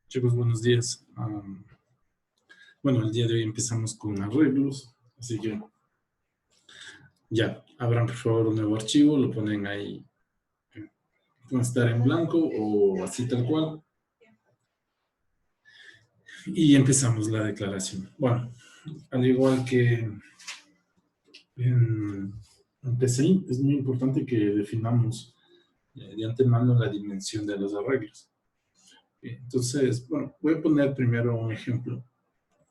Chicos, buenos días. Bueno, el día de hoy empezamos con arreglos, así que ya, abran por favor un nuevo archivo, lo ponen ahí, puede estar en blanco o así tal cual, y empezamos la declaración. Bueno, al igual que en PCI, es muy importante que definamos de antemano la dimensión de los arreglos. Entonces, bueno, voy a poner primero un ejemplo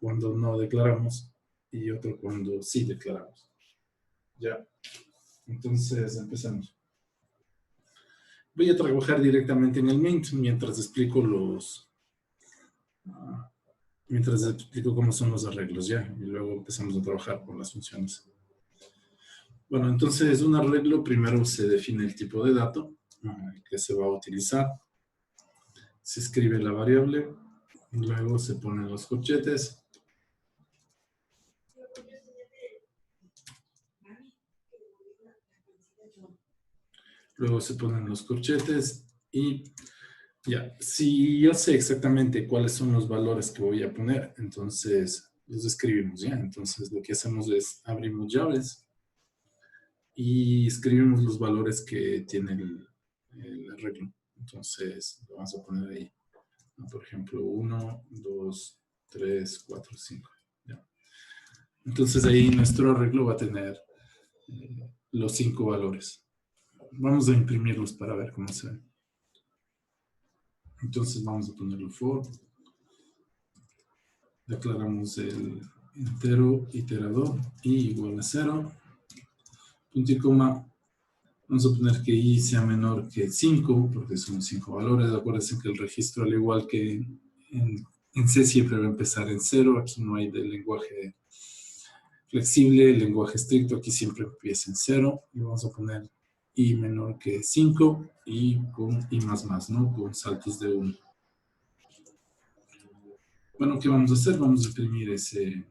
cuando no declaramos y otro cuando sí declaramos. Ya, entonces empezamos. Voy a trabajar directamente en el Mint mientras explico cómo son los arreglos, ya, y luego empezamos a trabajar con las funciones. Bueno, entonces un arreglo primero se define el tipo de dato que se va a utilizar, se escribe la variable, luego se ponen los corchetes, y ya, si yo sé exactamente cuáles son los valores que voy a poner, entonces los escribimos ya. Entonces lo que hacemos es abrimos llaves y escribimos los valores que tiene el arreglo. Entonces lo vamos a poner ahí. Por ejemplo, 1, 2, 3, 4, 5. ¿Ya? Entonces ahí nuestro arreglo va a tener los 5 valores. Vamos a imprimirlos para ver cómo se ven. Entonces vamos a ponerlo for. Declaramos el entero iterador i igual a 0. Punto y coma. Vamos a poner que i sea menor que 5, porque son 5 valores. Acuérdense que el registro, al igual que en C, siempre va a empezar en 0. Aquí no hay del lenguaje flexible, el lenguaje estricto, aquí siempre empieza en 0. Y vamos a poner i menor que 5 y con i más, ¿no? Con saltos de 1. Bueno, ¿qué vamos a hacer? Vamos a imprimir ese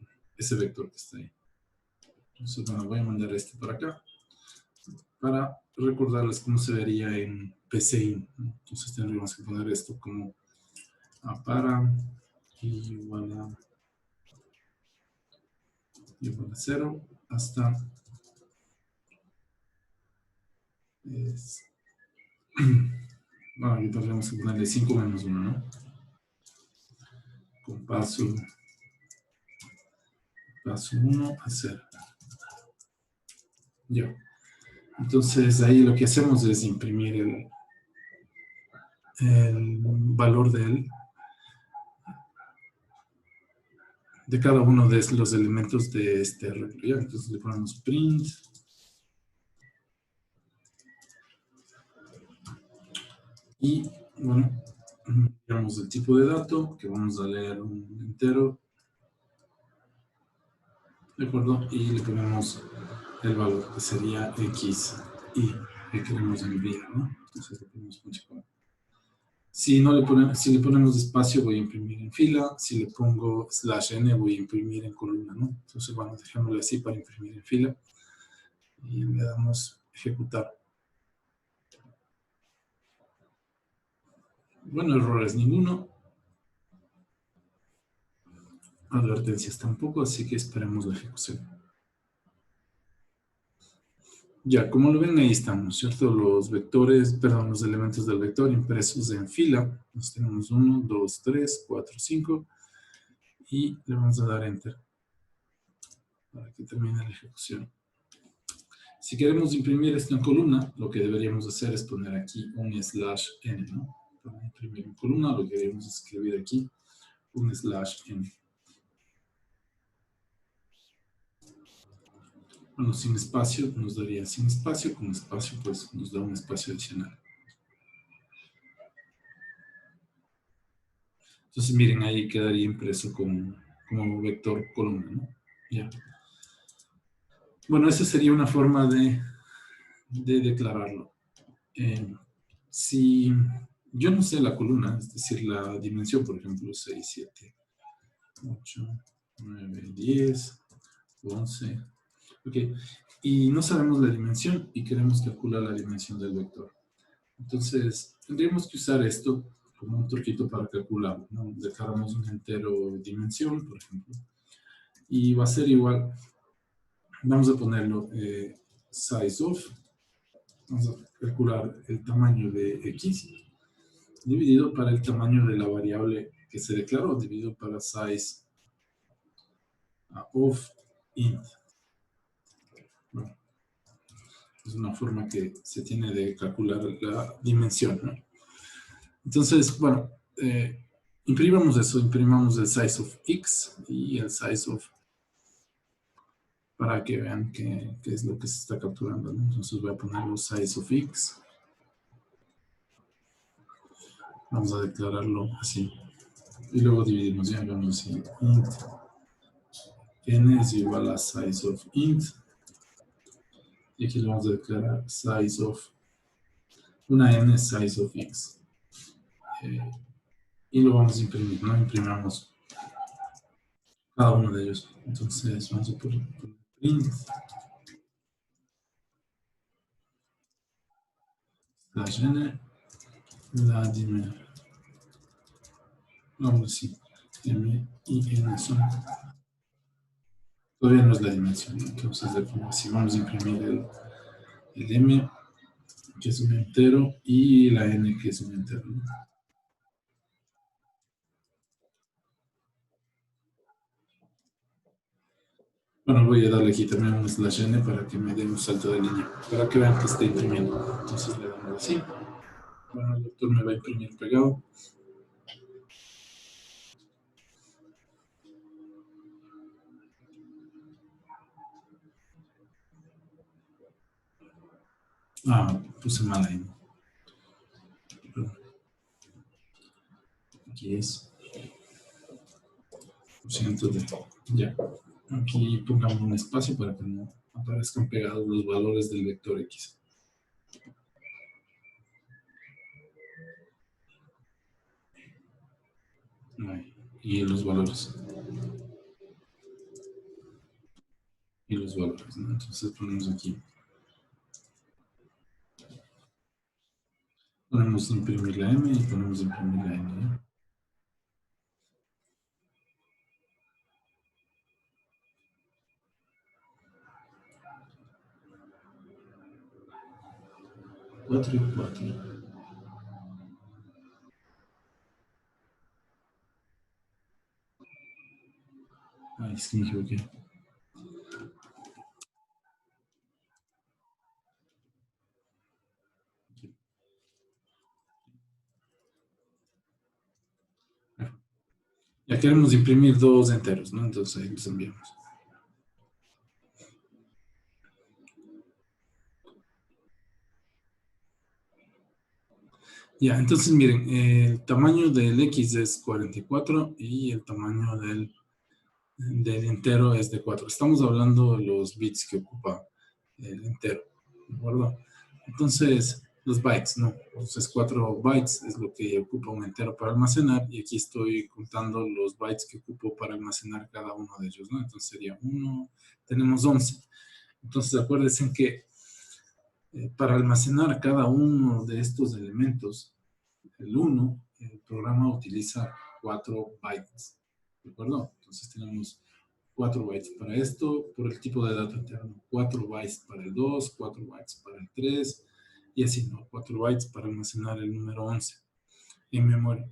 vector que está ahí. Entonces, bueno, voy a mandar este para acá para recordarles cómo se vería en PCI. Entonces tendríamos que poner esto como para igual a 0 hasta bueno, aquí tendríamos que ponerle 5 menos 1, ¿no? Con paso 1 a 0. Ya. Entonces ahí lo que hacemos es imprimir el valor de cada uno de los elementos de este arreglo. ¿Ya? Entonces le ponemos print. Y bueno, miramos el tipo de dato, que vamos a leer un entero. ¿De acuerdo? Y le ponemos el valor, que sería x y que queremos enviar, ¿no? Entonces le ponemos punto y coma. Si le ponemos espacio, voy a imprimir en fila. Si le pongo /n, voy a imprimir en columna, ¿no? Entonces, bueno, dejémosle así para imprimir en fila. Y le damos ejecutar. Bueno, errores ninguno. Advertencias tampoco, así que esperemos la ejecución. Ya, como lo ven, ahí estamos, ¿cierto? Los elementos del vector impresos en fila. Nos tenemos 1, 2, 3, 4, 5. Y le vamos a dar Enter para que termine la ejecución. Si queremos imprimir esto en columna, lo que deberíamos hacer es poner aquí un /n, ¿no? Para imprimir en columna, lo que deberíamos escribir aquí, un /n. Bueno, sin espacio nos daría sin espacio, con espacio pues nos da un espacio adicional. Entonces miren, ahí quedaría impreso como vector columna, ¿no? Ya. Bueno, esa sería una forma de declararlo. Si yo no sé la columna, es decir, la dimensión, por ejemplo, 6, 7, 8, 9, 10, 11, ok, y no sabemos la dimensión y queremos calcular la dimensión del vector. Entonces, tendríamos que usar esto como un truquito para calcularlo, ¿no? Declaramos un entero dimensión, por ejemplo, y va a ser igual, vamos a ponerlo size of, vamos a calcular el tamaño de x dividido para el tamaño de la variable que se declaró, dividido para size of int. Bueno, es una forma que se tiene de calcular la dimensión, ¿no? Entonces, bueno, imprimamos eso, imprimamos el size of x y el size of, para que vean qué es lo que se está capturando, ¿no? Entonces voy a poner los size of x. Vamos a declararlo así. Y luego dividimos, ya vamos así, int n es igual a size of int. Y aquí le vamos a declarar size of, una n size of x. Y lo vamos a imprimir, ¿no? Imprimamos cada uno de ellos. Entonces vamos a poner print slash n, la dimensión, vamos así, m y n son, todavía no es la dimensión, ¿no? Entonces si vamos a imprimir el m, que es un entero, y la n, que es un entero, ¿no? Bueno, voy a darle aquí también un slash n para que me dé un salto de línea, para que vean que está imprimiendo. Entonces le damos así. Bueno, el doctor me va a imprimir pegado. Ah, puse mal ahí. Aquí es. Lo siento, ya. Aquí pongamos un espacio para que no aparezcan pegados los valores del vector X. Ahí. Y los valores. Y los valores, ¿no? Entonces ponemos aquí. Ponemos imprimir la M y ponemos imprimir la N, ¿no? Cuatro y 4. Ay, es que me equivoqué. Ya queremos imprimir dos enteros, ¿no? Entonces ahí los enviamos. Ya, entonces miren, el tamaño del X es 44 y el tamaño del entero es de 4. Estamos hablando de los bits que ocupa el entero, ¿de acuerdo? Entonces, los bytes, ¿no? Entonces, 4 bytes es lo que ocupa un entero para almacenar y aquí estoy contando los bytes que ocupo para almacenar cada uno de ellos, ¿no? Entonces sería 1, tenemos 11. Entonces, acuérdense que para almacenar cada uno de estos elementos, el 1, el programa utiliza 4 bytes, ¿de acuerdo? Entonces tenemos 4 bytes para esto, por el tipo de dato interno, 4 bytes para el 2, 4 bytes para el 3, y así, ¿no? 4 bytes para almacenar el número 11 en memoria.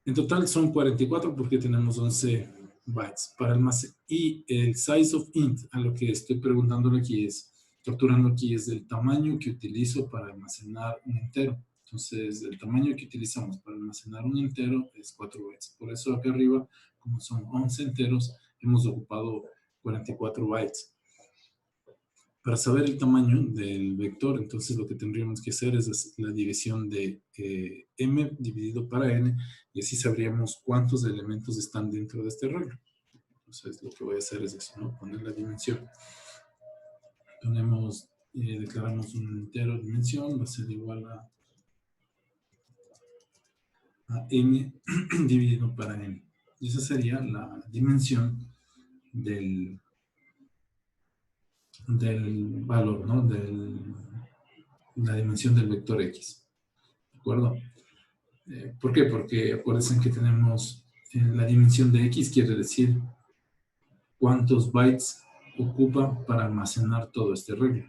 En total son 44 porque tenemos 11 bytes para almacenar. Y el size of int, a lo que estoy preguntándole aquí es, capturando aquí es el tamaño que utilizo para almacenar un entero. Entonces, el tamaño que utilizamos para almacenar un entero es 4 bytes. Por eso acá arriba, como son 11 enteros, hemos ocupado 44 bytes. Para saber el tamaño del vector, entonces lo que tendríamos que hacer es la división de m dividido para n, y así sabríamos cuántos elementos están dentro de este arreglo. Entonces lo que voy a hacer es eso, ¿no? Poner la dimensión. Ponemos, declaramos un entero dimensión, va a ser igual a m dividido para n. Y esa sería la dimensión del valor, ¿no? La dimensión del vector x. ¿De acuerdo? ¿Por qué? Porque acuérdense que tenemos la dimensión de X, quiere decir cuántos bytes ocupa para almacenar todo este arreglo.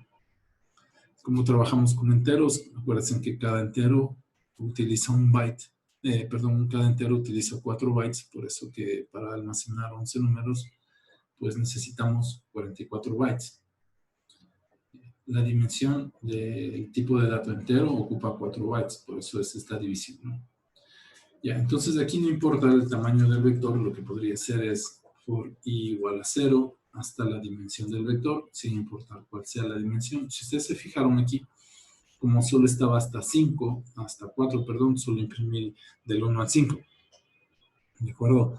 Como trabajamos con enteros, acuérdense que cada entero utiliza un byte, cada entero utiliza 4 bytes, por eso que para almacenar 11 números, pues necesitamos 44 bytes. La dimensión del tipo de dato entero ocupa 4 bytes, por eso es esta división, ¿no? Ya, entonces aquí no importa el tamaño del vector, lo que podría ser es for i igual a 0 hasta la dimensión del vector, sin importar cuál sea la dimensión. Si ustedes se fijaron aquí, como solo estaba hasta 5, hasta 4, perdón, solo imprimí del 1 al 5. ¿De acuerdo?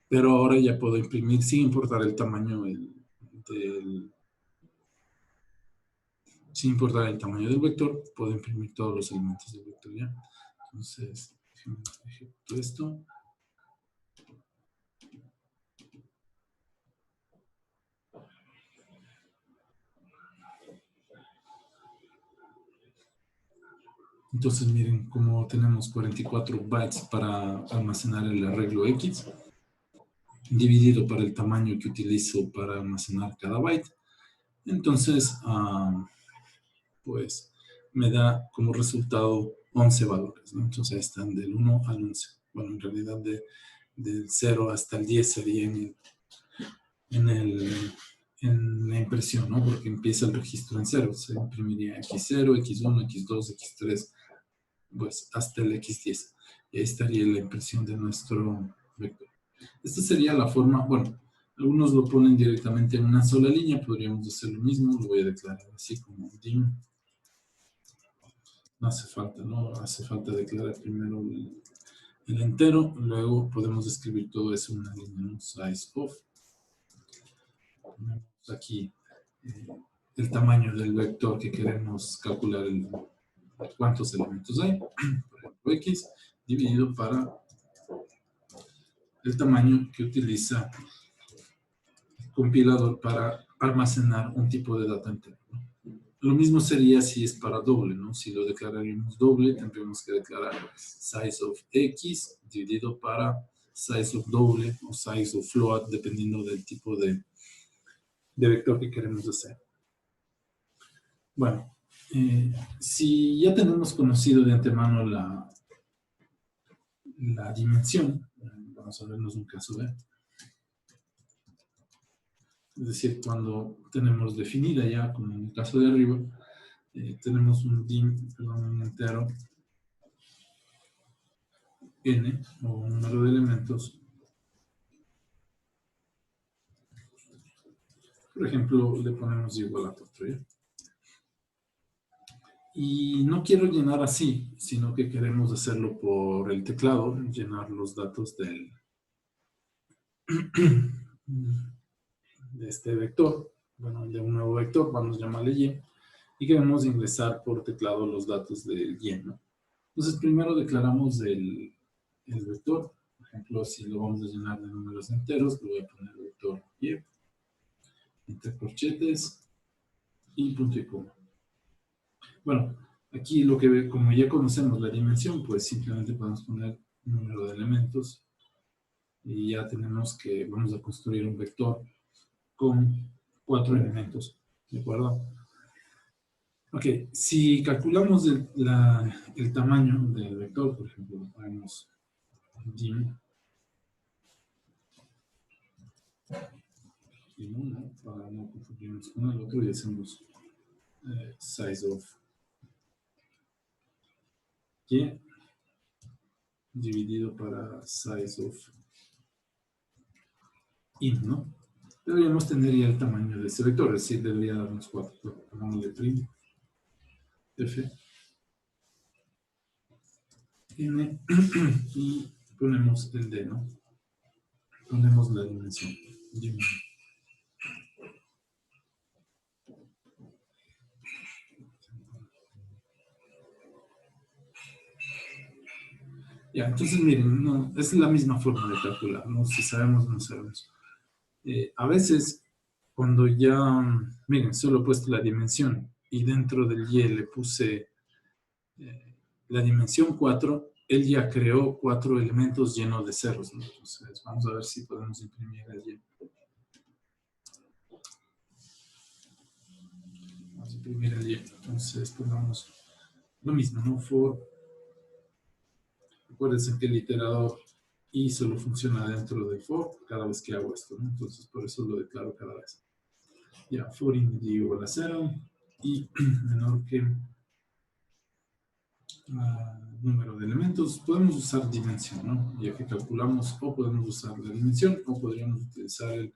Pero ahora ya puedo imprimir sin importar el tamaño sin importar el tamaño del vector, puedo imprimir todos los elementos del vector, ¿ya? Entonces, ejecuto esto. Entonces, miren, como tenemos 44 bytes para almacenar el arreglo X, dividido para el tamaño que utilizo para almacenar cada byte, entonces, pues, me da como resultado 11 valores, ¿no? Entonces, están del 1 al 11. Bueno, en realidad, del 0 hasta el 10 sería en la impresión, ¿no? Porque empieza el registro en 0. Se imprimiría X0, X1, X2, X3, pues hasta el X10. Y ahí estaría la impresión de nuestro vector. Esta sería la forma, bueno, algunos lo ponen directamente en una sola línea, podríamos hacer lo mismo, lo voy a declarar así como dim. No hace falta, ¿no? Hace falta declarar primero el entero, luego podemos escribir todo eso en una línea, ¿no? Size of. Ponemos aquí el tamaño del vector que queremos calcular, cuántos elementos hay, por ejemplo, X, dividido para el tamaño que utiliza el compilador para almacenar un tipo de dato entero, ¿no? Lo mismo sería si es para doble, ¿no? Si lo declararíamos doble, tendríamos que declarar size of X dividido para size of doble o size of float, dependiendo del tipo de vector que queremos hacer. Bueno, si ya tenemos conocido de antemano la dimensión, vamos a vernos un caso de, es decir, cuando tenemos definida ya, como en el caso de arriba, tenemos un entero n, o un número de elementos. Por ejemplo, le ponemos igual a 4, ¿ya? Y no quiero llenar así, sino que queremos hacerlo por el teclado, llenar los datos de este vector, bueno, de un nuevo vector, vamos a llamarle y, y queremos ingresar por teclado los datos del y, ¿no? Entonces, primero declaramos el vector. Por ejemplo, si lo vamos a llenar de números enteros, le voy a poner vector y, entre corchetes, y punto y coma. Bueno, aquí lo que, como ya conocemos la dimensión, pues simplemente podemos poner número de elementos y ya tenemos que vamos a construir un vector con 4 elementos, ¿de acuerdo? Ok, si calculamos el tamaño del vector, por ejemplo, ponemos dim, ¿no? Para no confundirnos con el otro y hacemos size of y dividido para size of in, ¿no? Deberíamos tener ya el tamaño de ese vector, es decir, debería darnos 4. Pongámosle print, f, n, y ponemos el d, ¿no? Ponemos la dimensión. Ya, entonces miren, no, es la misma forma de calcular, ¿no? Si sabemos o no sabemos. A veces, cuando ya, miren, solo he puesto la dimensión y dentro del y le puse la dimensión 4, él ya creó 4 elementos llenos de ceros, ¿no? Entonces, vamos a ver si podemos imprimir el Y. Vamos a imprimir el Y. Entonces, pongamos lo mismo, ¿no? For, acuérdense que el iterador y solo funciona dentro del for cada vez que hago esto, ¿no? Entonces, por eso lo declaro cada vez. Ya, for int igual a 0 y menor que número de elementos. Podemos usar dimensión, ¿no? Ya que calculamos, o podemos usar la dimensión, o podríamos utilizar el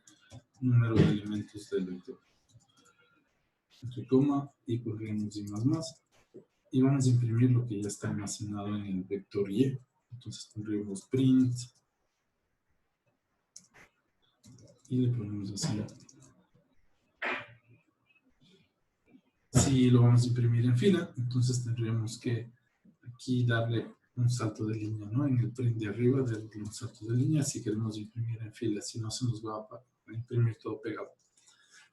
número de elementos del vector. Entre coma, y pondríamos y más. Y vamos a imprimir lo que ya está almacenado en el vector Y. Entonces pondremos print. Y le ponemos así. Si lo vamos a imprimir en fila, entonces tendríamos que aquí darle un salto de línea, ¿no? En el print de arriba darle un salto de línea si queremos imprimir en fila, si no se nos va a imprimir todo pegado.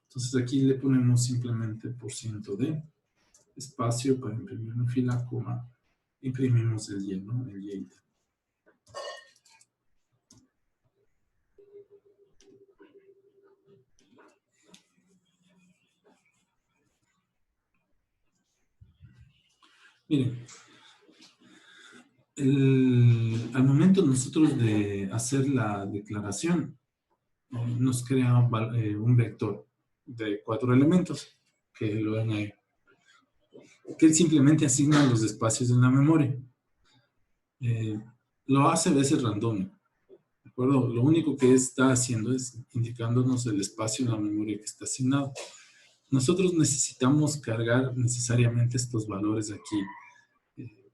Entonces aquí le ponemos simplemente %d, espacio para imprimir en fila, coma, imprimimos el Y, ¿no? El Y. Miren, al momento nosotros de hacer la declaración, nos crea un vector de 4 elementos, que lo ven ahí, que él simplemente asigna los espacios en la memoria. Lo hace a veces random, ¿de acuerdo? Lo único que está haciendo es indicándonos el espacio en la memoria que está asignado. Nosotros necesitamos cargar necesariamente estos valores aquí.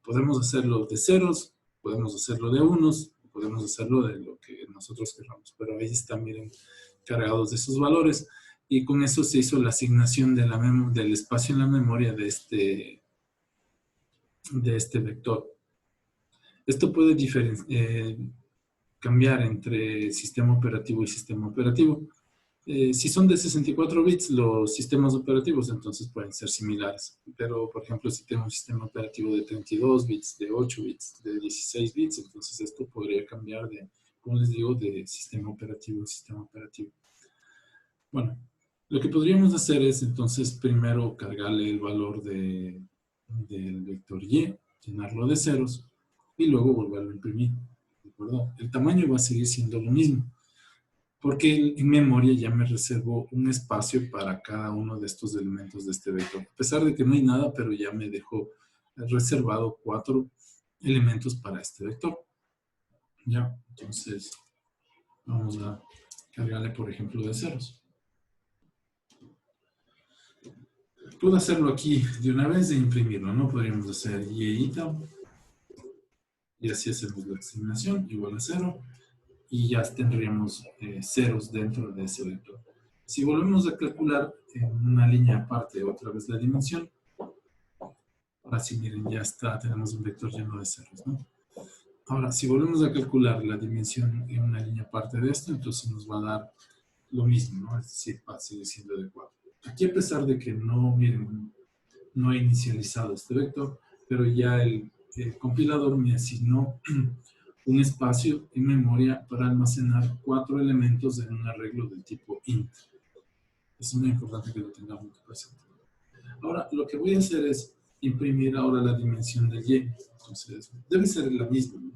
Podemos hacerlo de ceros, podemos hacerlo de unos, podemos hacerlo de lo que nosotros queramos, pero ahí están, miren, cargados de esos valores, y con eso se hizo la asignación de del espacio en la memoria de este vector. Esto puede cambiar entre sistema operativo y sistema operativo. Si son de 64 bits los sistemas operativos, entonces pueden ser similares. Pero, por ejemplo, si tengo un sistema operativo de 32 bits, de 8 bits, de 16 bits, entonces esto podría cambiar de, como les digo, de sistema operativo a sistema operativo. Bueno, lo que podríamos hacer es entonces primero cargarle el valor del vector Y, llenarlo de ceros, y luego volverlo a imprimir. ¿De acuerdo? El tamaño va a seguir siendo lo mismo, porque en memoria ya me reservo un espacio para cada uno de estos elementos de este vector. A pesar de que no hay nada, pero ya me dejó reservado 4 elementos para este vector. Ya, entonces vamos a cargarle, por ejemplo, de ceros. Puedo hacerlo aquí de una vez e imprimirlo, ¿no? Podríamos hacer y así hacemos la asignación, igual a 0, y ya tendríamos ceros dentro de ese vector. Si volvemos a calcular en una línea aparte otra vez la dimensión, ahora sí, miren, ya está, tenemos un vector lleno de ceros, ¿no? Ahora, si volvemos a calcular la dimensión en una línea aparte de esto, entonces nos va a dar lo mismo, ¿no? Es decir, va a seguir siendo de 4. Aquí, a pesar de que no, miren, no he inicializado este vector, pero ya el compilador me asignó un espacio en memoria para almacenar 4 elementos en un arreglo del tipo int. Es muy importante que lo tengamos presente. Ahora, lo que voy a hacer es imprimir ahora la dimensión de Y. Entonces, debe ser la misma, ¿no?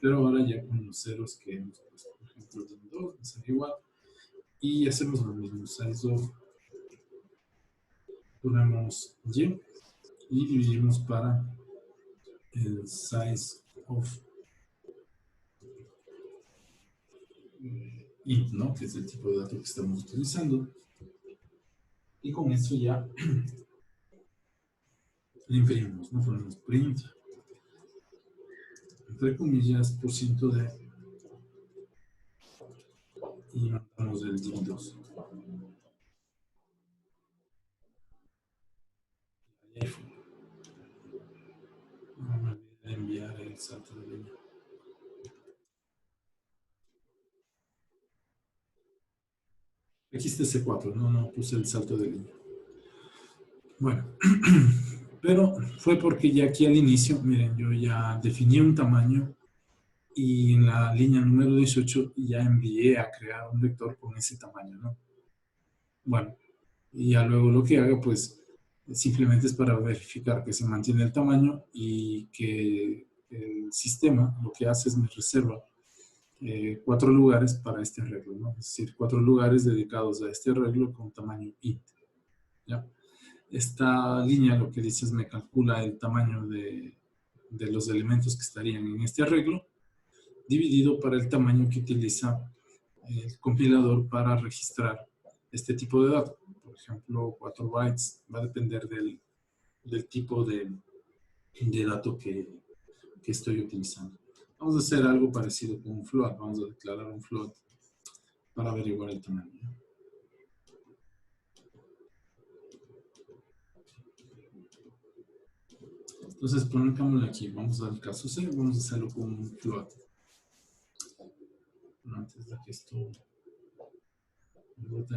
Pero ahora ya con los ceros que hemos puesto. Por ejemplo, el 2 va a ser igual. Y hacemos lo mismo. Size of, ponemos y dividimos para el size of int, ¿no? Que es el tipo de dato que estamos utilizando. Y con eso ya le imprimimos, ¿no? Ponemos print, entre comillas, %d, y mandamos el div2. Y ahí fue. No me olvidé enviar el salto de línea. Aquí está C4, no puse el salto de línea. Bueno, Pero fue porque ya aquí al inicio, miren, yo ya definí un tamaño y en la línea número 18 ya envié a crear un vector con ese tamaño, ¿no? Bueno, y ya luego lo que haga, pues simplemente es para verificar que se mantiene el tamaño y que el sistema lo que hace es me reserva 4 lugares para este arreglo, ¿no? Es decir, 4 lugares dedicados a este arreglo con tamaño int, ¿ya? Esta línea lo que dice es me calcula el tamaño de los elementos que estarían en este arreglo, dividido para el tamaño que utiliza el compilador para registrar este tipo de datos. Por ejemplo, 4 bytes va a depender del tipo de dato que estoy utilizando. Vamos a hacer algo parecido con un float. Vamos a declarar un float para averiguar el tamaño. Entonces, pongámoslo aquí. Vamos al caso C. Vamos a hacerlo con un float. Antes de que esto bote.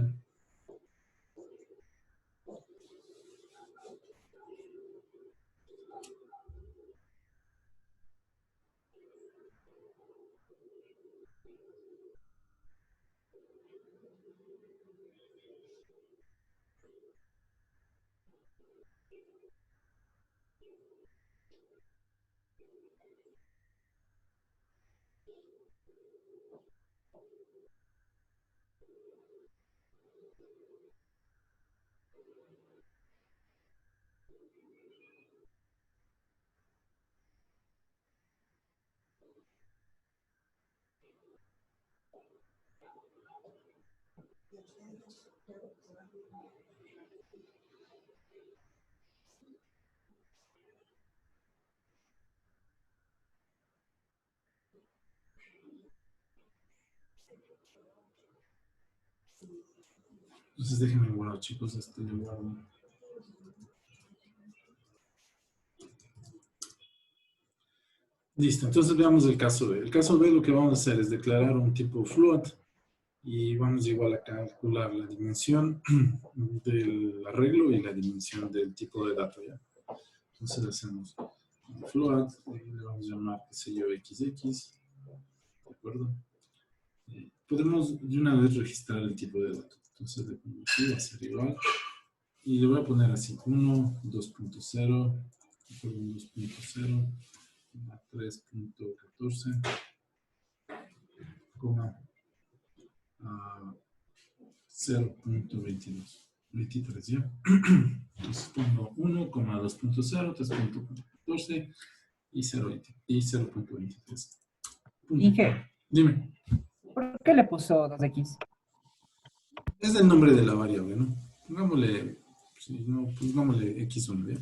Entonces, déjenme guardar, chicos. Le guardo. Listo. Entonces, veamos el caso B. El caso B lo que vamos a hacer es declarar un tipo float y vamos igual a calcular la dimensión del arreglo y la dimensión del tipo de dato, ¿ya? Entonces hacemos un float, y le vamos a llamar, qué sé yo, XX, ¿de acuerdo? Podemos de una vez registrar el tipo de dato. Entonces le pongo aquí, va a ser igual, y le voy a poner así, 1, 2.0, 2.0, 3.14, coma, 0.22, 23, ¿ya? Entonces pongo 1,2.0, 3.14 y 0.23. Inge, Dime. ¿por qué le puso 2x? Es el nombre de la variable, ¿no? Pongámosle, sí, no, pongámosle x1, ¿ya?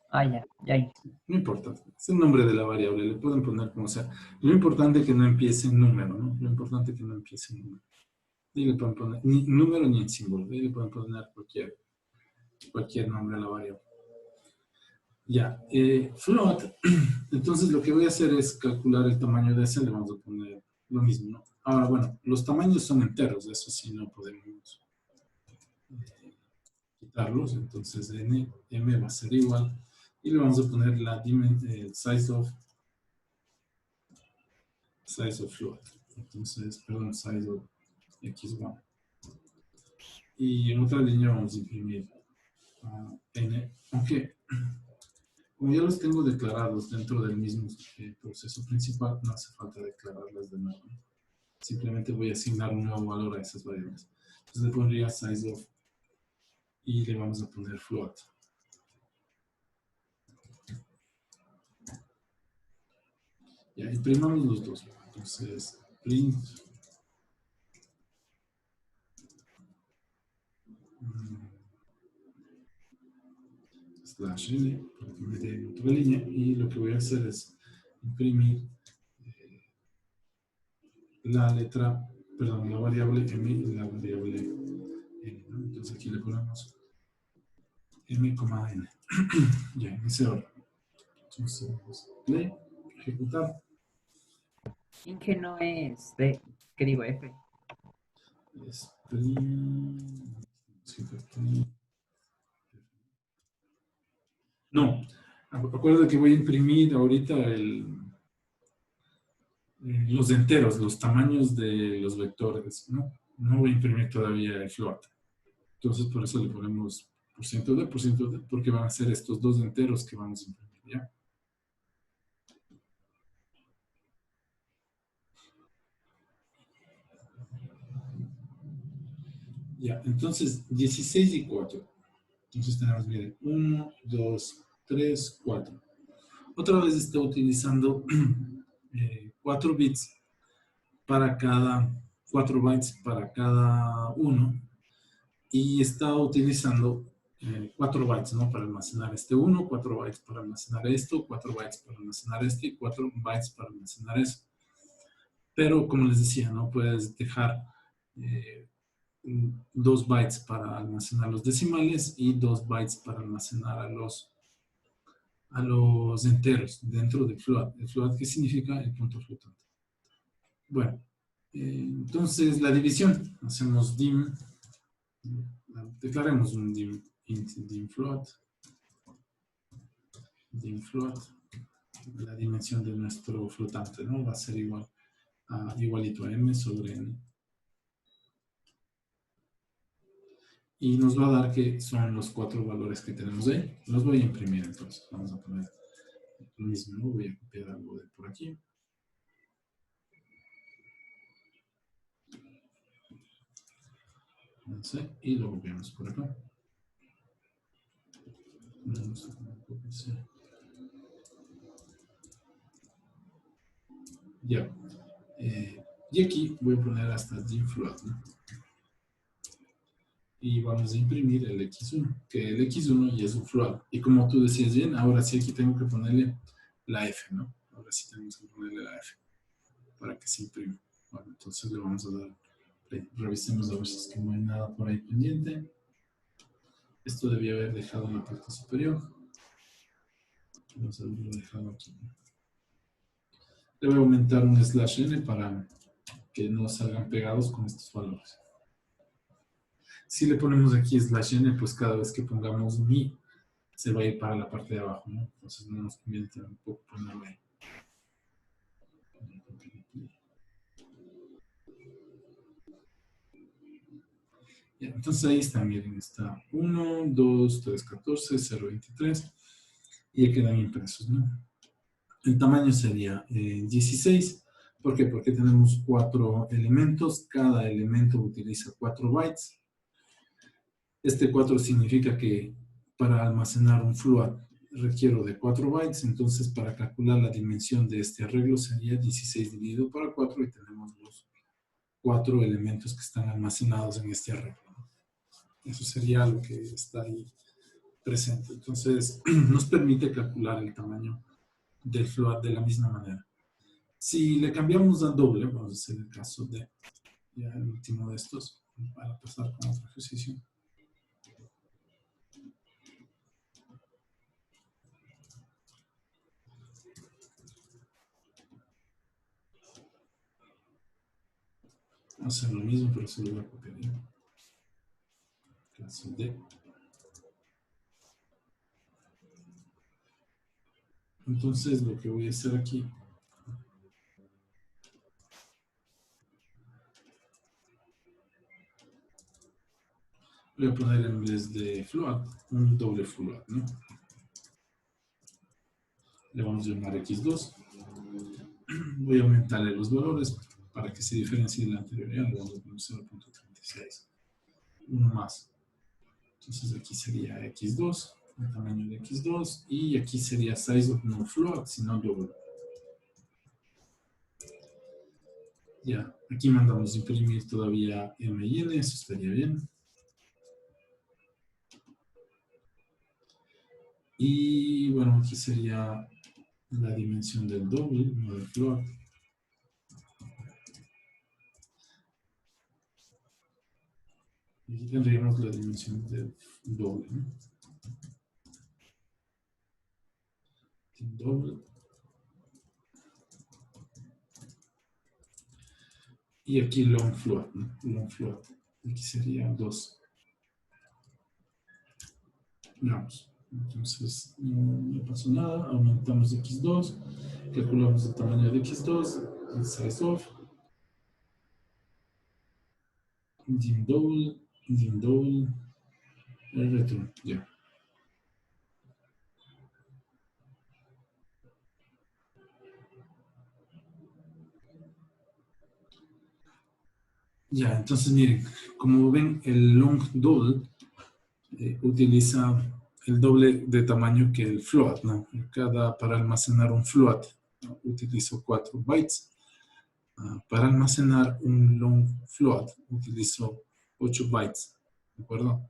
Ah, ya, ya. No importa, es el nombre de la variable, le pueden poner como sea. Lo importante es que no empiece en número, ¿no? Lo importante es que no empiece en número. Y le pueden poner ni número ni en símbolo, y le pueden poner cualquier nombre a la variable. Ya, float, entonces lo que voy a hacer es calcular el tamaño de ese, le vamos a poner lo mismo, ¿no? Ahora, bueno, los tamaños son enteros, eso sí no podemos quitarlos, entonces m va a ser igual, y le vamos a poner la size of float, entonces, perdón, size of x1. Y en otra línea vamos a imprimir n, aunque como ya los tengo declarados dentro del mismo proceso principal, no hace falta declararlas de nuevo. Simplemente voy a asignar un nuevo valor a esas variables. Entonces le pondría size of y le vamos a poner float. Ya, imprimamos los dos. Entonces, print slash n, para que me dé otra línea, y lo que voy a hacer es imprimir la letra, perdón, la variable m y la variable n, ¿no? Entonces aquí le ponemos m, n. Ya, en ese orden. Entonces, play, ejecutar. Inge no es de, ¿qué digo? F. Es print, No, acuérdate que voy a imprimir ahorita los enteros, los tamaños de los vectores, ¿no? No voy a imprimir todavía el float. Entonces, por eso le ponemos por ciento de, porque van a ser estos dos enteros que vamos a imprimir, ¿ya? Ya, entonces, 16 y 4. Entonces tenemos, miren, 1, 2, 3, 4. Otra vez está utilizando 4 bits para cada, 4 bytes para cada uno. Y está utilizando 4 bytes, ¿no? Para almacenar este 1, 4 bytes para almacenar esto, 4 bytes para almacenar este y 4 bytes para almacenar eso. Pero, como les decía, ¿no? Puedes dejar 2 bytes para almacenar los decimales y 2 bytes para almacenar a los enteros dentro del float. ¿El float qué significa? El punto flotante. Bueno, entonces la división. Hacemos dim, declaremos un dim, int dim float, la dimensión de nuestro flotante, ¿no? Va a ser igual a igualito a m sobre n. Y nos va a dar que son los 4 valores que tenemos ahí. Los voy a imprimir entonces. Vamos a poner lo mismo, ¿no? Voy a copiar algo de por aquí. Y lo copiamos por acá. Vamos a copiar. Ya. Y aquí voy a poner hasta dimfloat, ¿no? Y vamos a imprimir el x1, que el x1 ya es un float. Y como tú decías bien, ahora sí aquí tengo que ponerle la f, ¿no? Ahora sí tenemos que ponerle la f para que se imprima. Bueno, entonces le vamos a dar play. Revisemos a ver si es que no hay nada por ahí pendiente. Esto debía haber dejado en la parte superior. Vamos a haberlo dejado aquí. Le voy a aumentar un /n para que no salgan pegados con estos valores. Si le ponemos aquí /n, pues cada vez que pongamos mi, se va a ir para la parte de abajo, ¿no? Entonces no nos conviene tampoco ponerlo ahí. Ya, entonces ahí está, miren, está 1, 2, 3, 14, 0, 23 y ya quedan impresos, ¿no? El tamaño sería 16. ¿Por qué? Porque tenemos 4 elementos, cada elemento utiliza 4 bytes. Este 4 significa que para almacenar un float requiero de 4 bytes, entonces para calcular la dimensión de este arreglo sería 16 dividido por 4 y tenemos los 4 elementos que están almacenados en este arreglo. Eso sería lo que está ahí presente. Entonces nos permite calcular el tamaño del float de la misma manera. Si le cambiamos a doble, vamos a hacer el caso de ya el último de estos para pasar con otro ejercicio. Vamos a hacer lo mismo, pero se lo voy a copiar. Caso de. Entonces lo que voy a hacer aquí. Voy a poner en vez de float, un doble float, ¿no? Le vamos a llamar x2. Voy a aumentarle los valores para que se diferencie de la anterior. Ya le vamos a poner 0.36. Uno más. Entonces aquí sería x2, el tamaño de x2, y aquí sería size of no float, sino double. Ya, aquí mandamos imprimir todavía m y n, eso estaría bien. Y bueno, aquí sería la dimensión del doble, no del float. Y aquí tendríamos la dimensión del doble, ¿no? Doble. Y aquí long float, ¿no? Long float. Aquí sería 2. Veamos. Entonces, no pasó nada. Aumentamos x2. Calculamos el tamaño de x2. El size of. Dim double. Dim double. El return. Ya. Ya, entonces miren, como ven, el long double utiliza el doble de tamaño que el float, ¿no? Para almacenar un float, ¿no? Utilizo 4 bytes. Para almacenar un long float utilizo 8 bytes, ¿de acuerdo?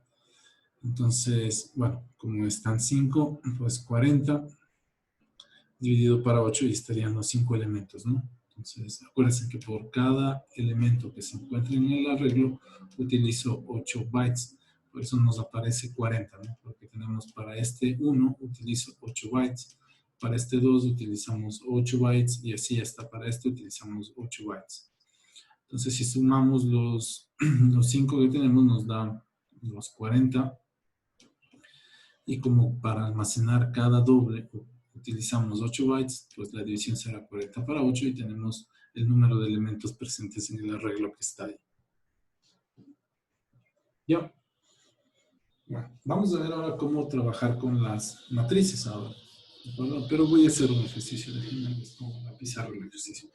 Entonces, bueno, como están 5, pues 40 dividido para 8 y estarían los 5 elementos, ¿no? Entonces, acuérdense que por cada elemento que se encuentre en el arreglo, utilizo 8 bytes. Por eso nos aparece 40, ¿no? Porque tenemos para este 1, utilizo 8 bytes. Para este 2 utilizamos 8 bytes y así hasta para este utilizamos 8 bytes. Entonces, si sumamos los 5 que tenemos, nos da los 40. Y como para almacenar cada doble utilizamos 8 bytes, pues la división será 40 para 8 y tenemos el número de elementos presentes en el arreglo que está ahí. Ya. Bueno, vamos a ver ahora cómo trabajar con las matrices ahora. Bueno, pero voy a hacer un ejercicio de finales con la pizarra del ejercicio.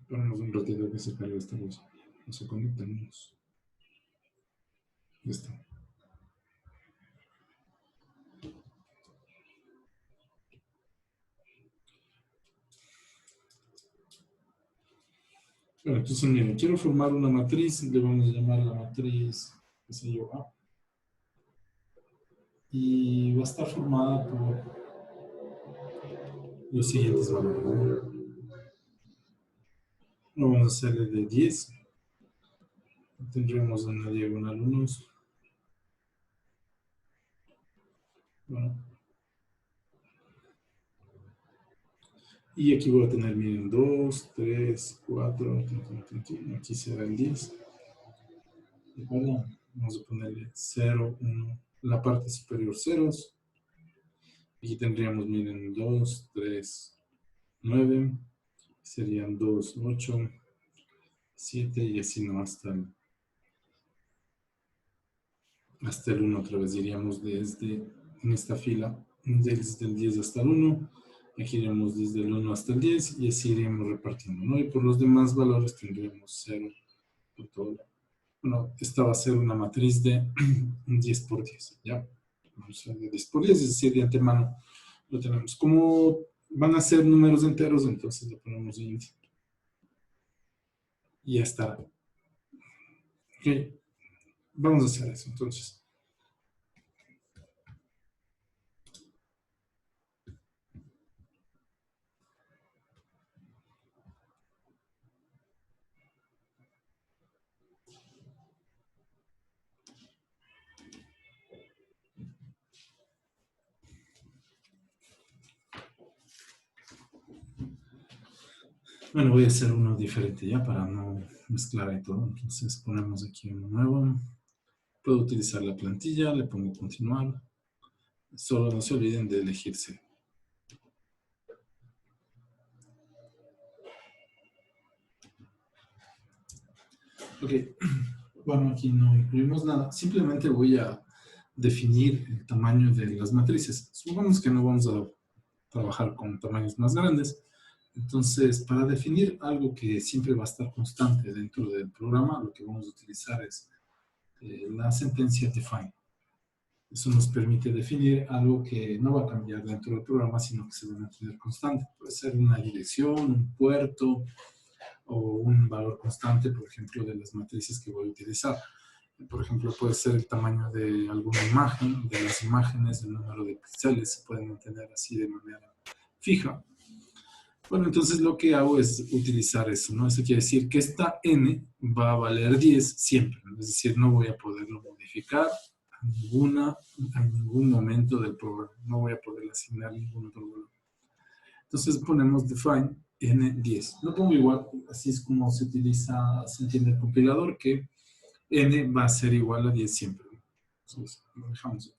Esperamos un ratito que se cargue esta luz. No se conectamos. Ya está. Bueno, entonces miren, quiero formar una matriz, le vamos a llamar la matriz, qué sé yo, A. Y va a estar formada por los siguientes valores, ¿no? Lo vamos a hacer de 10. Tendremos en la diagonal unos. Bueno. Y aquí voy a tener, miren, 2, 3, 4, aquí será el 10. ¿De acuerdo? Vamos a ponerle 0, 1, la parte superior ceros. Aquí tendríamos, miren, 2, 3, 9. Serían 2, 8, 7 y así no hasta el 1 otra vez. Iríamos desde, en esta fila, desde el 10 hasta el 1. Aquí iríamos desde el 1 hasta el 10 y así iríamos repartiendo, ¿no? Y por los demás valores tendríamos 0 por todo. Bueno, esta va a ser una matriz de 10 por 10, ¿ya? Vamos a ver de 10 por 10, es decir, de antemano lo tenemos. Como van a ser números enteros, entonces le ponemos int. Y ya está. Ok, vamos a hacer eso, entonces. Bueno, voy a hacer uno diferente ya para no mezclar ahí todo. Entonces ponemos aquí uno nuevo. Puedo utilizar la plantilla, le pongo continuar. Solo no se olviden de elegirse. Ok, bueno, aquí no incluimos nada. Simplemente voy a definir el tamaño de las matrices. Supongamos que no vamos a trabajar con tamaños más grandes. Entonces, para definir algo que siempre va a estar constante dentro del programa, lo que vamos a utilizar es la sentencia define. Eso nos permite definir algo que no va a cambiar dentro del programa, sino que se va a mantener constante. Puede ser una dirección, un puerto o un valor constante, por ejemplo, de las matrices que voy a utilizar. Por ejemplo, puede ser el tamaño de alguna imagen, de las imágenes, el número de píxeles, se pueden mantener así de manera fija. Bueno, entonces lo que hago es utilizar eso, ¿no? Eso quiere decir que esta n va a valer 10 siempre, ¿no? Es decir, no voy a poderlo modificar en ningún momento del programa. No voy a poder asignar ningún otro valor. Entonces ponemos define n10. Lo pongo igual, así es como se utiliza, se entiende el compilador, que n va a ser igual a 10 siempre. Entonces, lo dejamos.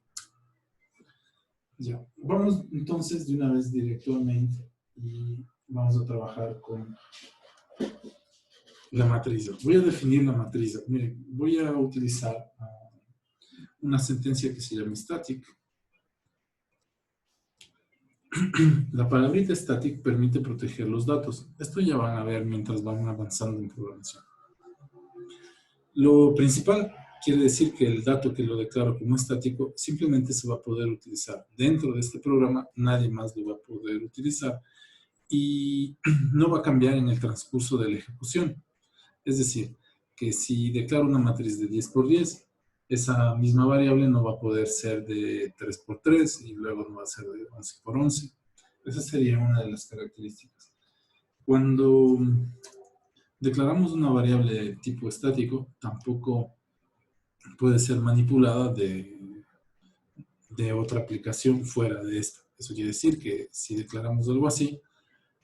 Ya. Vamos entonces de una vez directo a main y vamos a trabajar con la matriz. Voy a definir la matriz. Miren, voy a utilizar una sentencia que se llama static. La palabrita static permite proteger los datos. Esto ya van a ver mientras van avanzando en programación. Lo principal quiere decir que el dato que lo declaro como estático simplemente se va a poder utilizar dentro de este programa, nadie más lo va a poder utilizar y no va a cambiar en el transcurso de la ejecución. Es decir, que si declaro una matriz de 10 por 10, esa misma variable no va a poder ser de 3 por 3 y luego no va a ser de 11 por 11. Esa sería una de las características. Cuando declaramos una variable de tipo estático, tampoco puede ser manipulada de otra aplicación fuera de esta. Eso quiere decir que si declaramos algo así,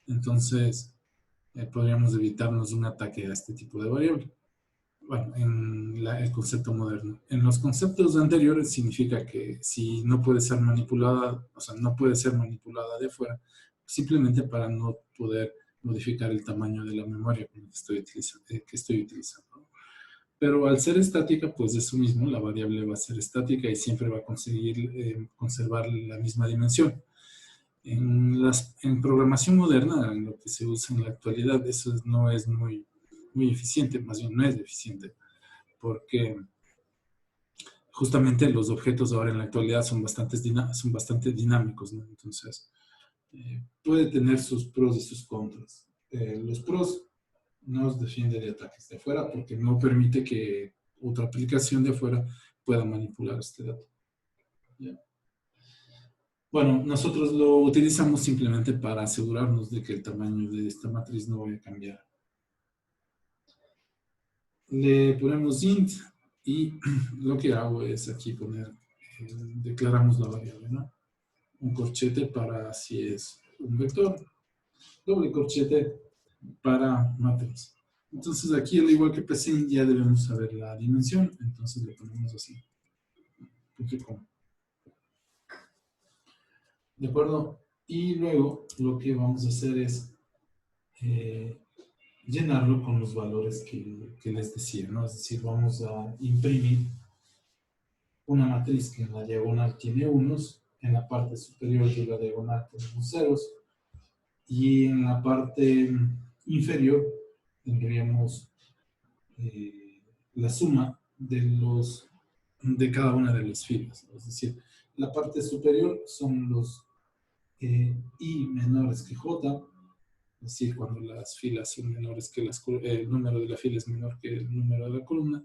entonces podríamos evitarnos un ataque a este tipo de variable. Bueno, en el concepto moderno. En los conceptos anteriores significa que si no puede ser manipulada, o sea, no puede ser manipulada de fuera, simplemente para no poder modificar el tamaño de la memoria que estoy utilizando. Pero al ser estática, pues eso mismo, la variable va a ser estática y siempre va a conseguir conservar la misma dimensión. En programación moderna, en lo que se usa en la actualidad, eso no es muy muy eficiente, más bien no es eficiente, porque justamente los objetos ahora en la actualidad son bastante dinámicos, ¿no? Entonces, puede tener sus pros y sus contras. Los pros nos defiende de ataques de afuera porque no permite que otra aplicación de afuera pueda manipular este dato. ¿Ya? Bueno, nosotros lo utilizamos simplemente para asegurarnos de que el tamaño de esta matriz no vaya a cambiar. Le ponemos int y lo que hago es aquí poner, declaramos la variable, ¿no? Un corchete para si es un vector, doble corchete para matriz. Entonces aquí, al igual que PC, ya debemos saber la dimensión, entonces le ponemos así. ¿De acuerdo? Y luego lo que vamos a hacer es llenarlo con los valores que les decía, ¿no? Es decir, vamos a imprimir una matriz que en la diagonal tiene unos, en la parte superior de la diagonal tenemos ceros, y en la parte inferior tendríamos la suma de cada una de las filas. Es decir, la parte superior son los i menores que j, es decir, cuando las filas son menores que el número de la fila es menor que el número de la columna,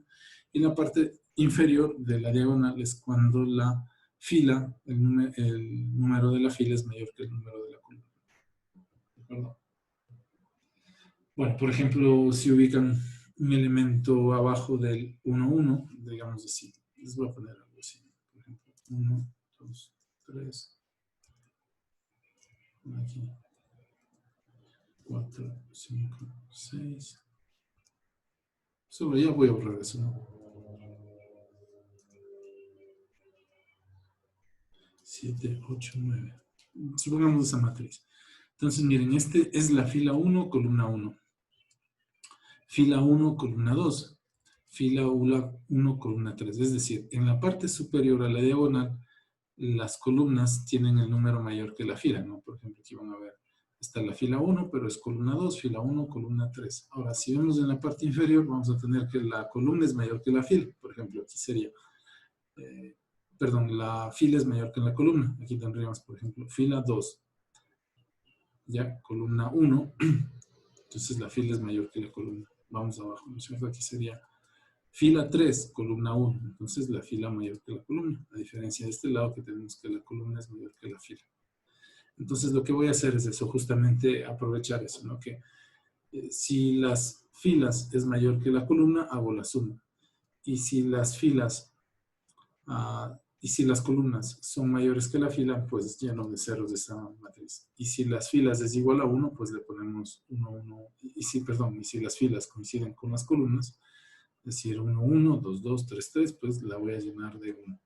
y la parte inferior de la diagonal es cuando la fila, el número de la fila es mayor que el número de la columna. ¿De acuerdo? Bueno, por ejemplo, si ubican un elemento abajo del 1, 1, digamos así, les voy a poner algo así. Por ejemplo, 1, 2, 3, aquí, 4, 5, 6. Sobre ya voy a borrar eso, ¿no? 7, 8, 9. Supongamos esa matriz. Entonces, miren, este es la fila 1, columna 1. Fila 1, columna 2. Fila 1, columna 3. Es decir, en la parte superior a la diagonal, las columnas tienen el número mayor que la fila, ¿no? Por ejemplo, aquí van a ver, está la fila 1, pero es columna 2, fila 1, columna 3. Ahora, si vemos en la parte inferior, vamos a tener que la columna es mayor que la fila. Por ejemplo, aquí sería, la fila es mayor que la columna. Aquí tendríamos, por ejemplo, fila 2. Ya, columna 1. Entonces, la fila es mayor que la columna. Vamos abajo, ¿no es cierto? Aquí sería fila 3, columna 1. Entonces, la fila mayor que la columna. A diferencia de este lado que tenemos que la columna es mayor que la fila. Entonces, lo que voy a hacer es eso, justamente aprovechar eso, ¿no? Que si las filas es mayor que la columna, hago la suma. Y si las filas, y si las columnas son mayores que la fila, pues lleno de ceros de esa matriz. Y si las filas es igual a 1, pues le ponemos 1, 1. Y si las filas coinciden con las columnas, es decir, 1, 1, 2, 2, 3, 3, pues la voy a llenar de 1.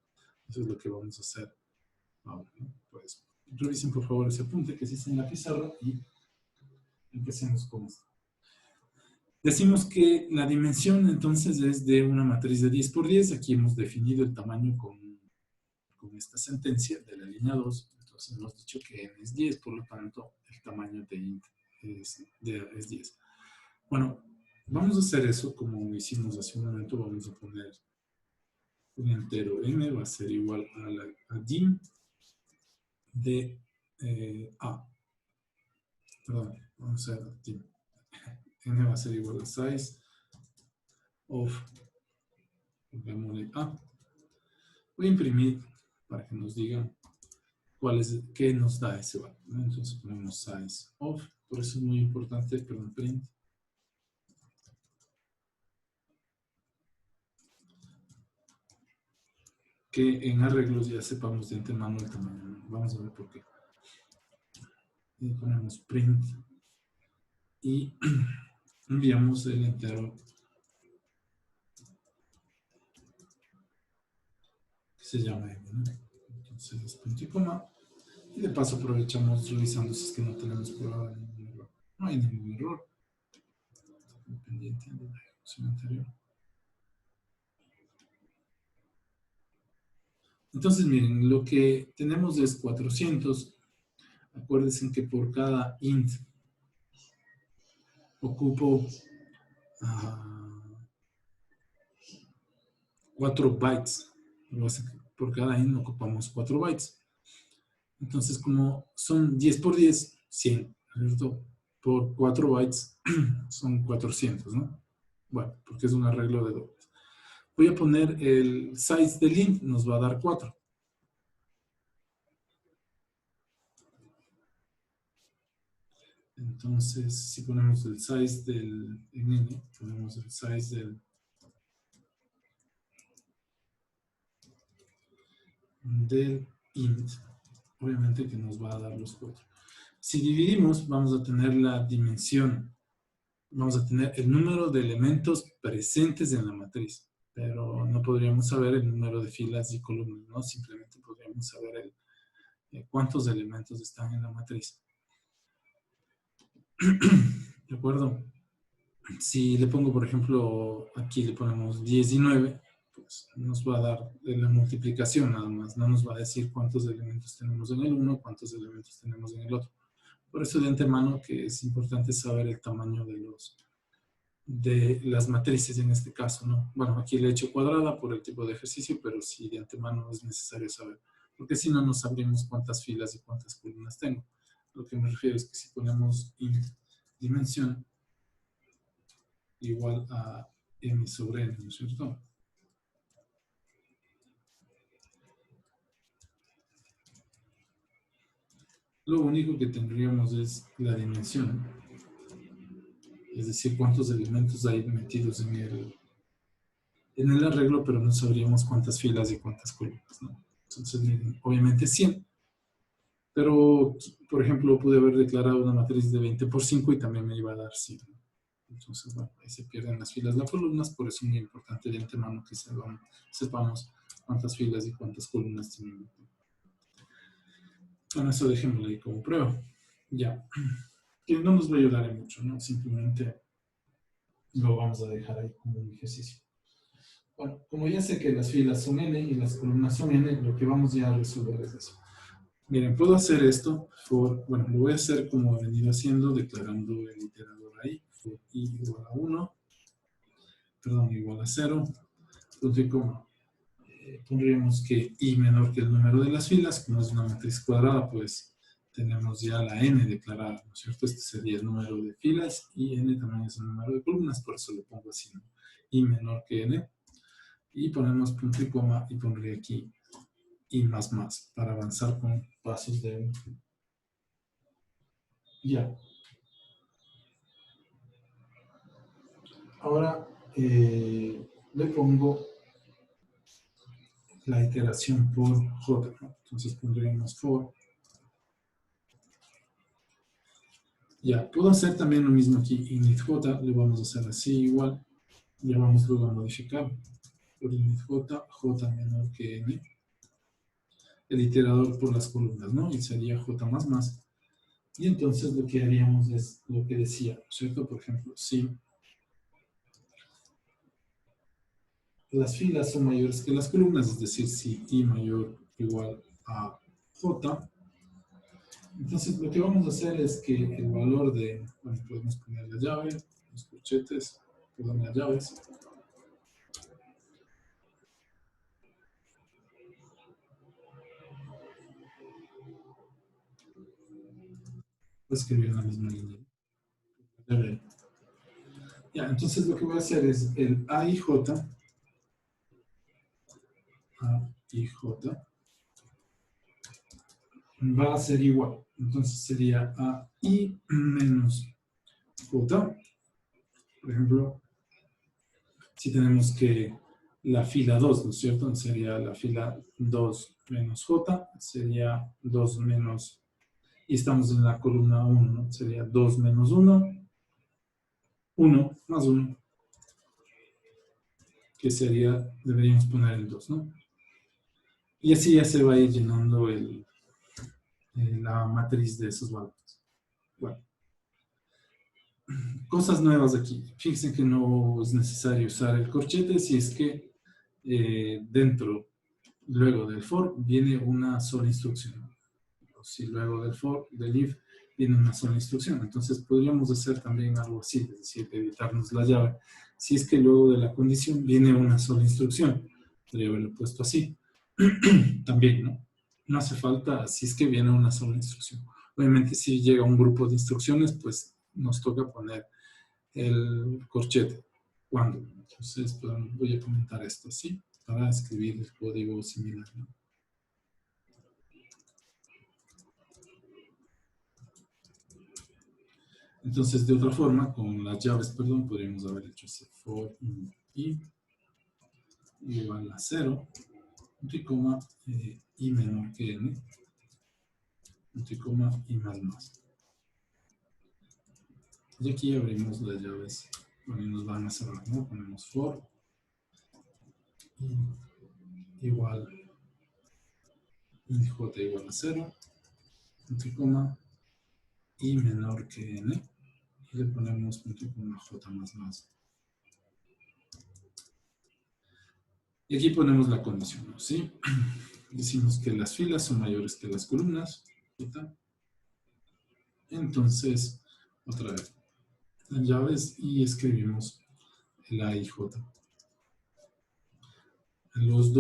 Eso es lo que vamos a hacer ahora, ¿no? Pues revisen por favor ese apunte que se hizo en la pizarra y empecemos con esto. Decimos que la dimensión entonces es de una matriz de 10 por 10. Aquí hemos definido el tamaño con esta sentencia de la línea 2. Entonces hemos dicho que n es 10, por lo tanto el tamaño de int es 10. Bueno, vamos a hacer eso como hicimos hace un momento. Vamos a poner un entero n, va a ser igual a dim de a. Perdón, vamos a ver dim. N va a ser igual a size of, pongámosle a. Voy a imprimir para que nos digan qué nos da ese valor, ¿no? Entonces ponemos size of, por eso es muy importante, print, que en arreglos ya sepamos de antemano el tamaño, ¿no? Vamos a ver por qué. Y ponemos print y enviamos el entero que se llama m, ¿no? Entonces punto y coma. Y de paso aprovechamos revisando si es que no tenemos por ahora ningún error. No hay ningún error. Pendiente de la ejecución anterior. Entonces, miren, lo que tenemos es 400. Acuérdense que por cada int ocupo 4 bytes. Por cada int ocupamos 4 bytes. Entonces, como son 10 por 10, 100, ¿cierto? Por 4 bytes son 400, ¿no? Bueno, porque es un arreglo de dobles. Voy a poner el size del int, nos va a dar 4. Entonces, si ponemos el size del n, ponemos el size del int, obviamente que nos va a dar los 4. Si dividimos, vamos a tener la dimensión, vamos a tener el número de elementos presentes en la matriz, pero no podríamos saber el número de filas y columnas, ¿no? Simplemente podríamos saber cuántos elementos están en la matriz. ¿De acuerdo? Si le pongo, por ejemplo, aquí le ponemos 19, pues nos va a dar la multiplicación nada más. No nos va a decir cuántos elementos tenemos en el uno, cuántos elementos tenemos en el otro. Por eso de antemano que es importante saber el tamaño de las matrices en este caso, ¿no? Bueno, aquí le he hecho cuadrada por el tipo de ejercicio, pero sí de antemano es necesario saber. Porque si no, no sabríamos cuántas filas y cuántas columnas tengo. Lo que me refiero es que si ponemos int dimensión igual a m sobre n, ¿no es cierto? Lo único que tendríamos es la dimensión, es decir, cuántos elementos hay metidos en el arreglo, pero no sabríamos cuántas filas y cuántas columnas, ¿no? Entonces, obviamente 100. Pero, por ejemplo, pude haber declarado una matriz de 20 por 5 y también me iba a dar 100. Entonces, bueno, ahí se pierden las filas y las columnas, por eso es muy importante de antemano que sepamos cuántas filas y cuántas columnas tenemos. Bueno, eso dejémoslo ahí como prueba. Ya. Que no nos va a ayudar en mucho, ¿no? Simplemente lo vamos a dejar ahí como un ejercicio. Bueno, como ya sé que las filas son n y las columnas son n, lo que vamos ya a resolver es eso. Miren, puedo hacer esto, bueno, lo voy a hacer como he venido haciendo, declarando el iterador ahí, for i igual a 1, perdón, igual a 0, punto y coma. Pondríamos que i menor que el número de las filas, como es una matriz cuadrada, pues tenemos ya la n declarada, ¿no es cierto? Este sería el número de filas y n también es el número de columnas, por eso lo pongo así, ¿no? I menor que n. Y ponemos punto y coma y pondré aquí i más más para avanzar con pasos de... Ya. Ahora le pongo la iteración por j, ¿no? Entonces pondríamos for. Ya, puedo hacer también lo mismo aquí, init j, le vamos a hacer así igual. Ya vamos luego a modificar. Por init j, j menor que n. El iterador por las columnas, ¿no? Y sería j más más. Y entonces lo que haríamos es lo que decía, ¿cierto? Por ejemplo, si las filas son mayores que las columnas, es decir, si i mayor o igual a j, entonces lo que vamos a hacer es que el valor de, bueno, podemos poner la llave, los corchetes, perdón, las llaves. Voy a escribir en la misma línea. Ya, entonces lo que voy a hacer es el a y j, va a ser igual. Entonces sería a i menos j. Por ejemplo, si tenemos que la fila 2, ¿no es cierto? Sería la fila 2 menos j, sería 2 menos, y estamos en la columna 1, ¿no? Sería 2 menos 1, 1 más 1, que sería, deberíamos poner el 2, ¿no? Y así ya se va a ir llenando la matriz de esos valores. Bueno. Cosas nuevas aquí. Fíjense que no es necesario usar el corchete si es que luego del for, viene una sola instrucción. Si luego del for, del if, viene una sola instrucción. Entonces podríamos hacer también algo así, es decir, editarnos la llave. Si es que luego de la condición viene una sola instrucción, podría haberlo puesto así. También, ¿no? No hace falta si es que viene una sola instrucción. Obviamente si llega un grupo de instrucciones, pues nos toca poner el corchete. ¿Cuándo? Entonces pues, voy a comentar esto así para escribir el código similar, ¿no? Entonces, de otra forma, con las llaves, perdón, podríamos haber hecho ese for i igual a 0, punto y coma, i menor que n, punto y coma, i más más. Y aquí abrimos las llaves, bueno, nos van a cerrar, ¿no? Ponemos for i igual, i j igual a 0, punto y coma, i menor que n, y le ponemos punto y coma j más más. Y aquí ponemos la condición, ¿no? ¿Sí? Decimos que las filas son mayores que las columnas. Entonces, otra vez, las llaves y escribimos el A y J. Las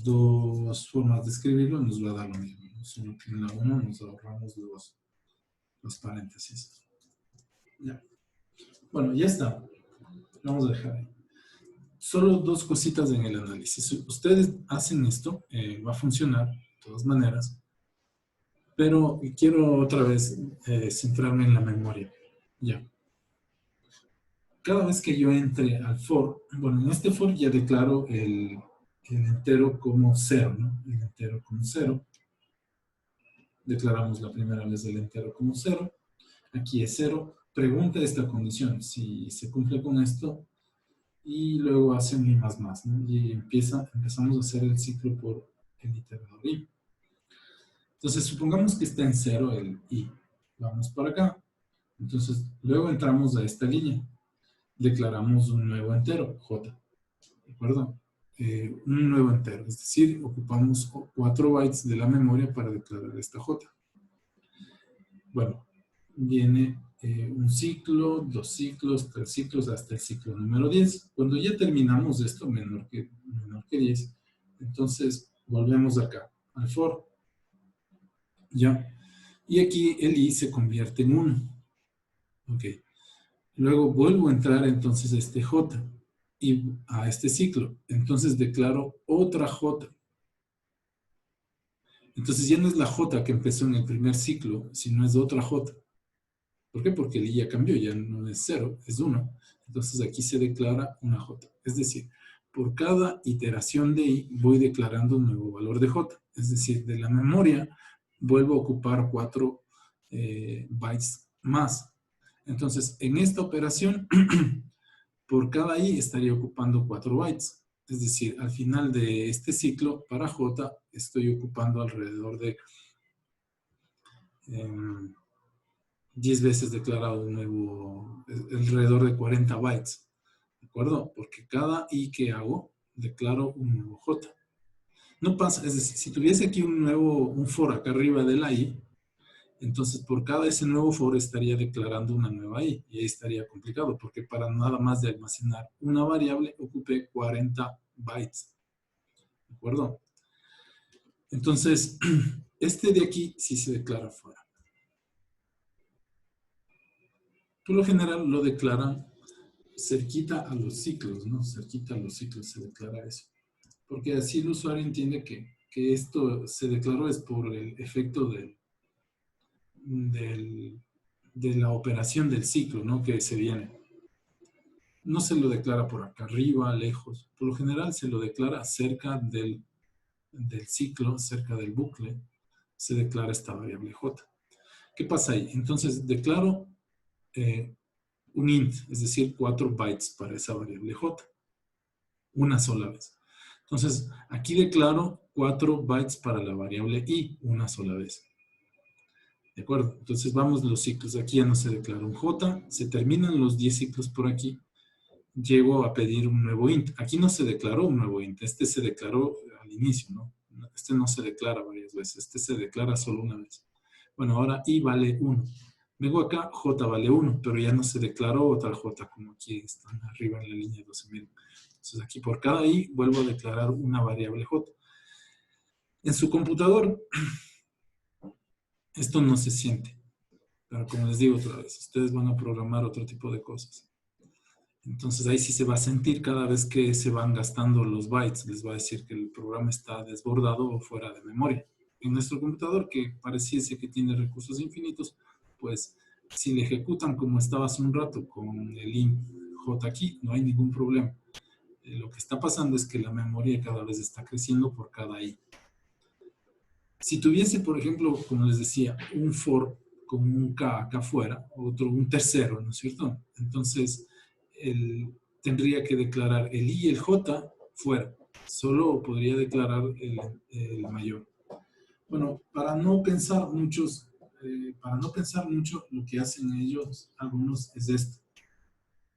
dos formas de escribirlo nos va a dar lo mismo, ¿no? Solo que en la una nos ahorramos los paréntesis. Ya. Bueno, ya está. Vamos a dejar ahí. Solo dos cositas en el análisis. Si ustedes hacen esto, va a funcionar de todas maneras. Pero quiero otra vez centrarme en la memoria. Ya. Cada vez que yo entre al for, bueno, en este for ya declaro el entero como 0, ¿no? El entero como 0. Declaramos la primera vez el entero como 0. Aquí es 0. Pregunta esta condición, si se cumple con esto, y luego hace un i más más, ¿no? Y empezamos a hacer el ciclo por el iterador i. Entonces, supongamos que está en 0 el i. Vamos para acá. Entonces, luego entramos a esta línea. Declaramos un nuevo entero, j. ¿De acuerdo? Un nuevo entero. Es decir, ocupamos 4 bytes de la memoria para declarar esta j. Bueno, viene un ciclo, 2 ciclos, 3 ciclos, hasta el ciclo número 10. Cuando ya terminamos esto, menor que 10, entonces volvemos acá, al for. ¿Ya? Y aquí el i se convierte en 1. Ok. Luego vuelvo a entrar entonces a este j y a este ciclo. Entonces declaro otra j. Entonces ya no es la j que empezó en el primer ciclo, sino es otra j. ¿Por qué? Porque el i ya cambió, ya no es 0, es 1. Entonces aquí se declara una j. Es decir, por cada iteración de i voy declarando un nuevo valor de j. Es decir, de la memoria vuelvo a ocupar 4 bytes más. Entonces, en esta operación, por cada i estaría ocupando 4 bytes. Es decir, al final de este ciclo, para j, estoy ocupando alrededor de 10 veces declarado un nuevo, alrededor de 40 bytes. ¿De acuerdo? Porque cada i que hago, declaro un nuevo j. No pasa, es decir, si tuviese aquí un for acá arriba de la i, entonces por cada ese nuevo for estaría declarando una nueva i, y ahí estaría complicado, porque para nada más de almacenar una variable ocupe 40 bytes. ¿De acuerdo? Entonces, este de aquí sí se declara fuera. Por lo general lo declaran cerquita a los ciclos, ¿no? Cerquita a los ciclos se declara eso. Porque así el usuario entiende que esto se declaró es por el efecto de la operación del ciclo, ¿no? Que se viene. No se lo declara por acá arriba, lejos. Por lo general se lo declara cerca del ciclo, cerca del bucle, se declara esta variable j. ¿Qué pasa ahí? Entonces declaro un int, es decir, 4 bytes para esa variable j, una sola vez. Entonces, aquí declaro 4 bytes para la variable i, una sola vez. ¿De acuerdo? Entonces vamos los ciclos. Aquí ya no se declara un j, se terminan los 10 ciclos por aquí. Llego a pedir un nuevo int. Aquí no se declaró un nuevo int, este se declaró al inicio, ¿no? Este no se declara varias veces, este se declara solo una vez. Bueno, ahora I vale 1. Vengo acá, J vale 1, pero ya no se declaró otra J, como aquí están arriba en la línea de 12.000. Entonces aquí por cada I vuelvo a declarar una variable J. En su computador, esto no se siente. Pero como les digo otra vez, ustedes van a programar otro tipo de cosas. Entonces ahí sí se va a sentir cada vez que se van gastando los bytes. Les va a decir que el programa está desbordado o fuera de memoria. En nuestro computador, que pareciese que tiene recursos infinitos, pues si le ejecutan como estaba hace un rato con el int j aquí, no hay ningún problema. Lo que está pasando es que la memoria cada vez está creciendo por cada i. Si tuviese, por ejemplo, como les decía, un for con un k acá afuera, otro, un tercero, ¿no es cierto? Entonces, tendría que declarar el i y el j fuera. Solo podría declarar el mayor. Bueno, para no pensar mucho, lo que hacen ellos, algunos, es esto.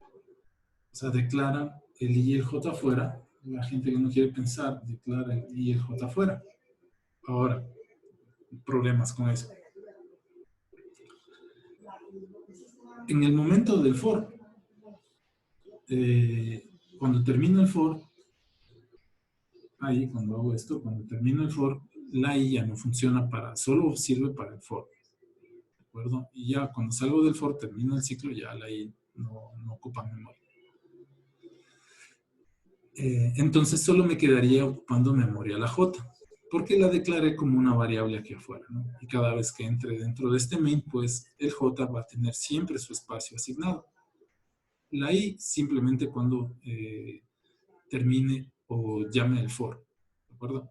O sea, declaran el i y el j fuera. La gente que no quiere pensar, declara el i y el j fuera. Ahora, problemas con eso. En el momento del for, cuando termino el for, ahí cuando hago esto, cuando termino el for, la i ya no funciona solo sirve para el for, ¿de acuerdo? Y ya cuando salgo del for, termino el ciclo, ya la i no ocupa memoria. Entonces solo me quedaría ocupando memoria la j, porque la declaré como una variable aquí afuera, ¿no? Y cada vez que entre dentro de este main, pues el j va a tener siempre su espacio asignado. La i simplemente cuando termine o llame el for, ¿de acuerdo?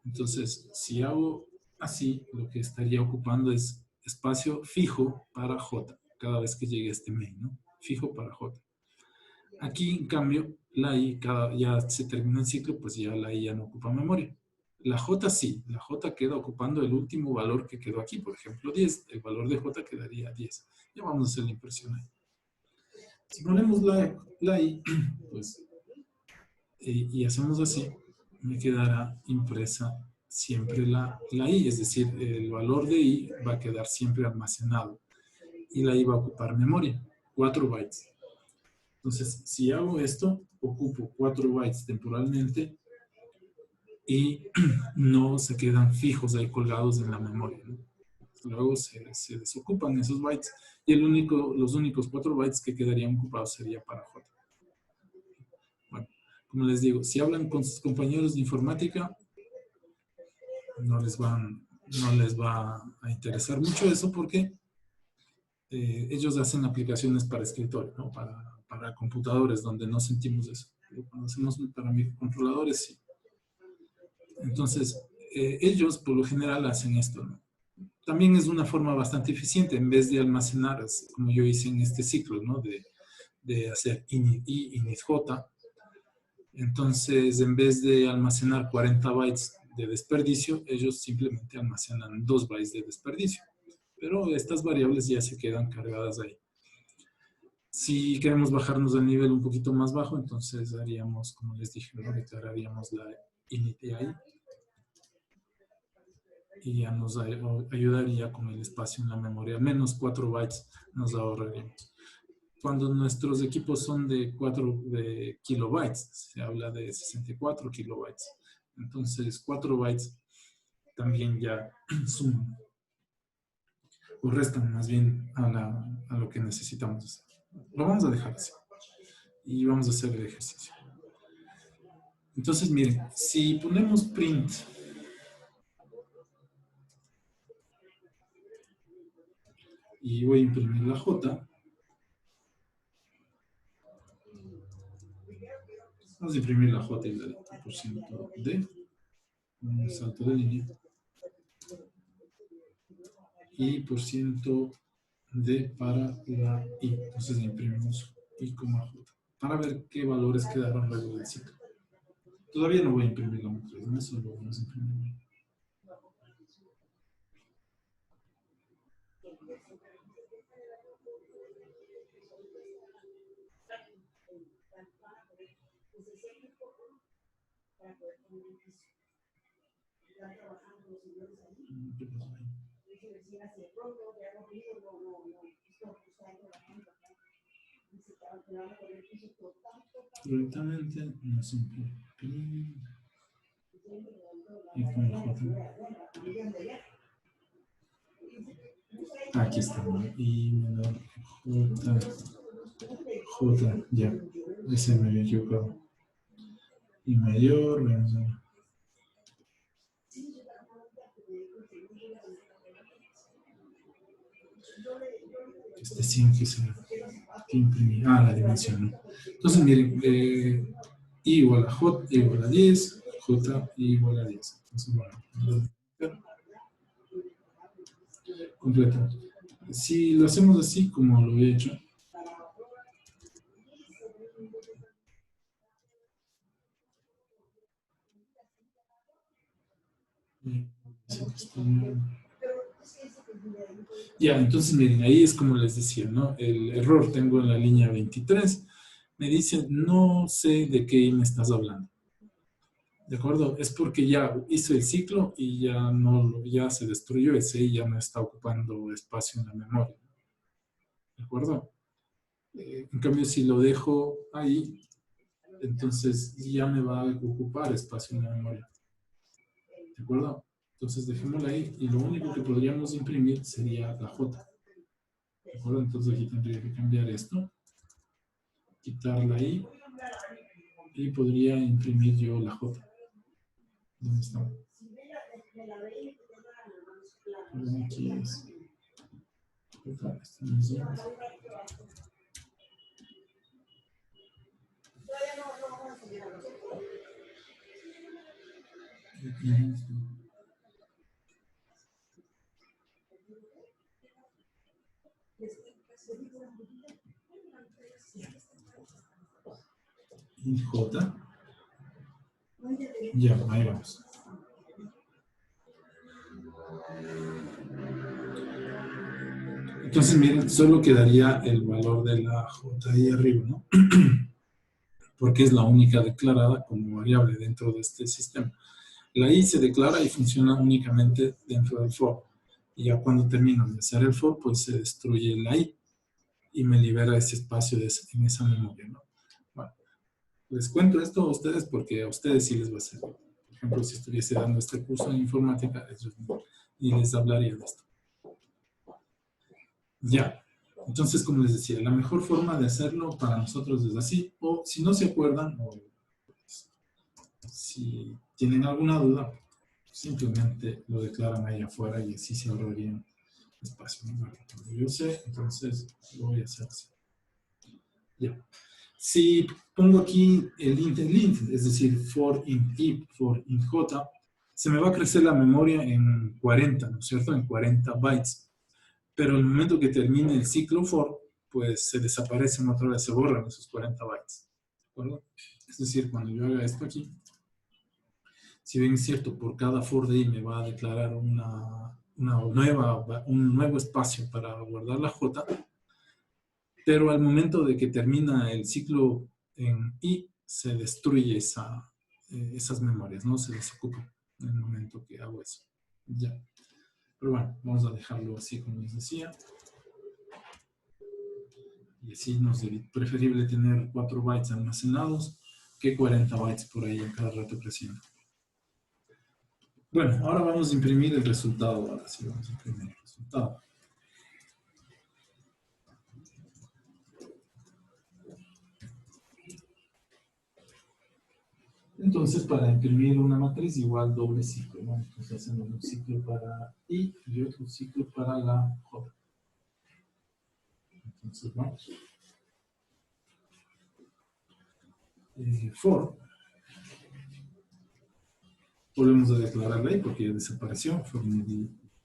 Entonces, si hago así, lo que estaría ocupando es espacio fijo para j, cada vez que llegue a este main, ¿no? Fijo para j. Aquí, en cambio, la i, ya se termina el ciclo, pues ya la i ya no ocupa memoria. La j sí, la j queda ocupando el último valor que quedó aquí, por ejemplo 10, el valor de j quedaría 10. Ya vamos a hacer la impresión ahí. Si ponemos la i, pues, y hacemos así, me quedará impresa siempre la i, es decir, el valor de i va a quedar siempre almacenado y la i va a ocupar memoria, 4 bytes. Entonces, si hago esto, ocupo 4 bytes temporalmente y no se quedan fijos ahí colgados en la memoria, ¿no? Luego se desocupan esos bytes y los únicos 4 bytes que quedarían ocupados sería para J. Bueno, como les digo, si hablan con sus compañeros de informática, no les va a interesar mucho eso porque ellos hacen aplicaciones para escritorio, ¿no? Para computadores donde no sentimos eso. Pero cuando hacemos para microcontroladores, sí. Entonces, ellos por lo general hacen esto, ¿no? También es una forma bastante eficiente en vez de almacenar, como yo hice en este ciclo, ¿no? De hacer init i, init j. Entonces, en vez de almacenar 40 bytes de desperdicio, ellos simplemente almacenan 2 bytes de desperdicio. Pero estas variables ya se quedan cargadas ahí. Si queremos bajarnos al nivel un poquito más bajo, entonces haríamos, como les dije, ¿no? Declararíamos la init ahí y ya nos ayudaría con el espacio en la memoria. Al menos 4 bytes nos ahorraríamos. Cuando nuestros equipos son de 4 kilobytes, se habla de 64 kilobytes. Entonces, 4 bytes también ya suman o restan más bien a lo que necesitamos hacer. Lo vamos a dejar así y vamos a hacer el ejercicio. Entonces, miren, si ponemos print y voy a imprimir la J, vamos a imprimir la J y le doy % de, un salto de línea, y %d para la I. Entonces imprimimos I, J, para ver qué valores quedaron luego del ciclo. Todavía no voy a imprimir la muestra, ¿no? Eso lo vamos a imprimir. ¿Qué pasó ahí? Correctamente, no es un y con J. Aquí está, ¿no? Y menor J, J, ya. Ese me había equivocado. Y mayor, vamos a ver. Este 100 que se imprimir. Ah, la dimensión, ¿no? Entonces, miren, I igual a J igual a 10, J igual a 10. Entonces, bueno, completo. Si lo hacemos así, como lo he hecho, ya, entonces miren, ahí es como les decía, ¿no? El error tengo en la línea 23. Me dice, no sé de qué me estás hablando. ¿De acuerdo? Es porque ya hice el ciclo y ya no, ya se destruyó ese y ya no está ocupando espacio en la memoria. ¿De acuerdo? En cambio, si lo dejo ahí, entonces ya me va a ocupar espacio en la memoria. ¿De acuerdo? Entonces dejémosla ahí y lo único que podríamos imprimir sería la J. ¿De acuerdo? Entonces aquí tendría que cambiar esto, quitarla ahí y podría imprimir yo la J. ¿Dónde está? Aquí es. J, y J. Ya, ahí vamos. Entonces, miren, solo quedaría el valor de la J ahí arriba, ¿no? Porque es la única declarada como variable dentro de este sistema. La I se declara y funciona únicamente dentro del for. Y ya cuando termino de hacer el for, pues se destruye la I y me libera ese espacio en esa memoria, ¿no? Bueno, les cuento esto a ustedes porque a ustedes sí les va a servir. Por ejemplo, si estuviese dando este curso de informática, y les hablaría de esto. Ya. Entonces, como les decía, la mejor forma de hacerlo para nosotros es así. O si no se acuerdan, o si tienen alguna duda, simplemente lo declaran ahí afuera y así se ahorrarían espacio. ¿No? Yo sé, entonces lo voy a hacer así. Ya. Si pongo aquí el int en int, es decir, for int i, for int j, se me va a crecer la memoria en 40, ¿no es cierto? En 40 bytes. Pero en el momento que termine el ciclo for, pues se desaparecen otra vez, se borran esos 40 bytes. ¿De acuerdo? Es decir, cuando yo haga esto aquí, si bien es cierto, por cada for de i me va a declarar un nuevo espacio para guardar la j, pero al momento de que termina el ciclo en i, se destruye esas memorias, ¿no? Se desocupa en el momento que hago eso. Ya. Pero bueno, vamos a dejarlo así como les decía. Y así nos es preferible tener 4 bytes almacenados que 40 bytes por ahí en cada rato creciendo. Bueno, ahora vamos a imprimir el resultado. Ahora sí vamos a imprimir el resultado. Entonces, para imprimir una matriz igual doble ciclo, ¿no? Entonces hacemos un ciclo para I y otro ciclo para la J. Entonces, vamos. For. Volvemos a declarar la I porque ya desapareció.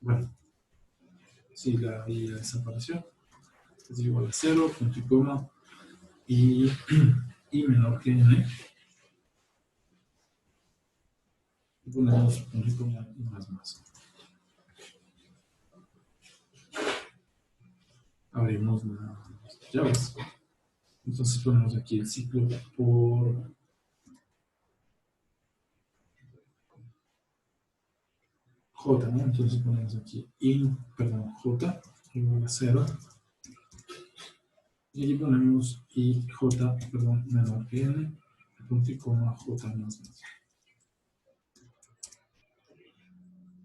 Bueno, sí, la I ya desapareció. Es igual a 0, punto y coma, y menor que n. Y ponemos punto y coma y más. Abrimos las llaves. Entonces ponemos aquí el ciclo por J, ¿no? Entonces ponemos aquí J igual a 0. Y aquí ponemos menor que n, punto y coma, J más más.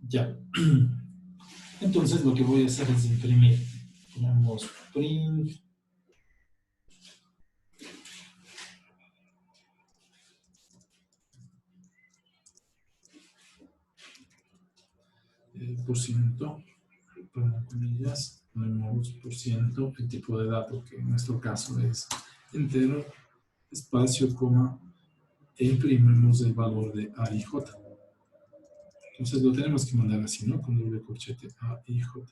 Ya. Entonces lo que voy a hacer es imprimir. Ponemos print. Por ciento, ponemos comillas, ponemos por ciento, el tipo de dato que en nuestro caso es entero, espacio, coma, e imprimimos el valor de A y J. Entonces lo tenemos que mandar así, ¿no? Con doble corchete A y J.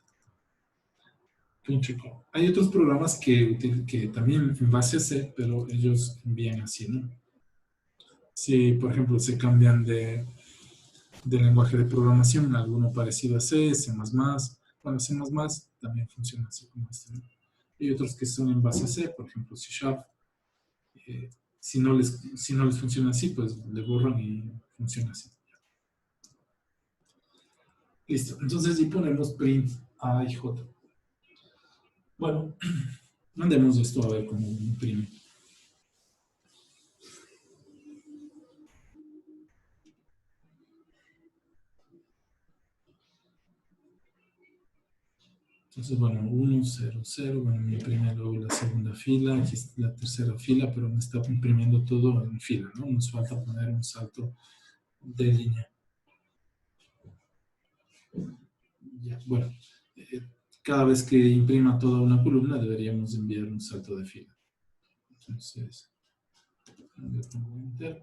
Hay otros programas que también en base a C, pero ellos envían así, ¿no? Si, por ejemplo, se cambian de lenguaje de programación, alguno parecido a C, C++, bueno, C++ también funciona así como este, ¿no? Hay otros que son en base a C, por ejemplo, C#. Si no les funciona así, pues le borran y funciona así. Listo, entonces y ponemos print A y J. Bueno, mandemos esto a ver cómo imprime. Entonces, bueno, 1, 0, 0, bueno, me imprime luego la segunda fila, aquí está la tercera fila, pero me está imprimiendo todo en fila, ¿no? Nos falta poner un salto de línea. Ya, bueno, cada vez que imprima toda una columna deberíamos enviar un salto de fila. Entonces, le pongo Enter.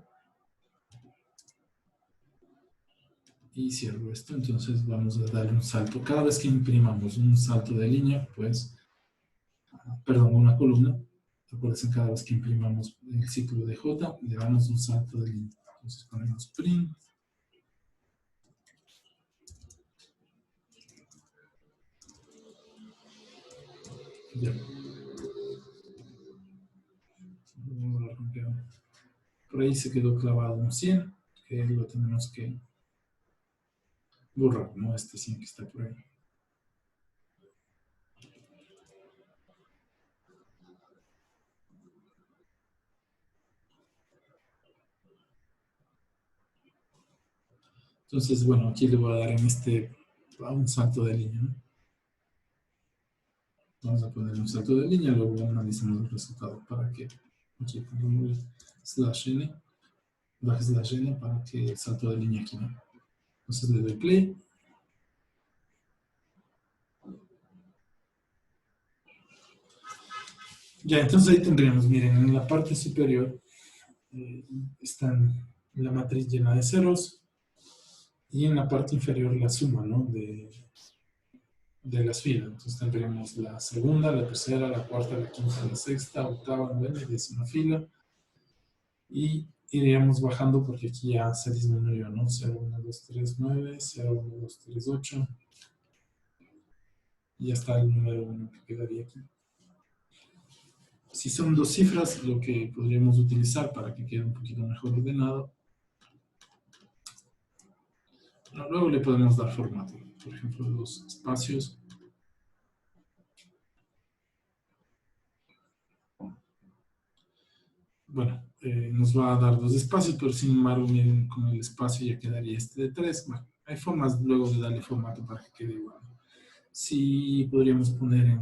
Y cierro esto, entonces vamos a darle un salto. Cada vez que imprimamos un salto de línea, pues, perdón, una columna, recuerden, cada vez que imprimamos el ciclo de J, le damos un salto de línea. Entonces ponemos print. Ya. Por ahí se quedó clavado un 100, que lo tenemos que borrar, ¿no? Este 100 que está por ahí. Entonces, bueno, aquí le voy a dar en un salto de línea, ¿no? Vamos a poner un salto de línea, luego analizamos el resultado para que aquí pongamos /n, /n para que el salto de línea aquí, ¿no? Entonces le doy play. Ya, entonces ahí tendríamos, miren, en la parte superior está la matriz llena de ceros y en la parte inferior la suma, ¿no? de las filas. Entonces tendríamos la segunda, la tercera, la cuarta, la quinta, la sexta, octava, novena y 10ª fila. Y iríamos bajando porque aquí ya se disminuyó, ¿no? 0, 1, 2, 3, 9, 0, 1, 2, 3, 8. Y ya está el número 1 que quedaría aquí. Si son dos cifras, lo que podríamos utilizar para que quede un poquito mejor ordenado. Bueno, luego le podemos dar formato. Por ejemplo, los espacios. Bueno, nos va a dar dos espacios, pero sin embargo, miren, con el espacio ya quedaría este de 3. Bueno, hay formas luego de darle formato para que quede igual. Si podríamos poner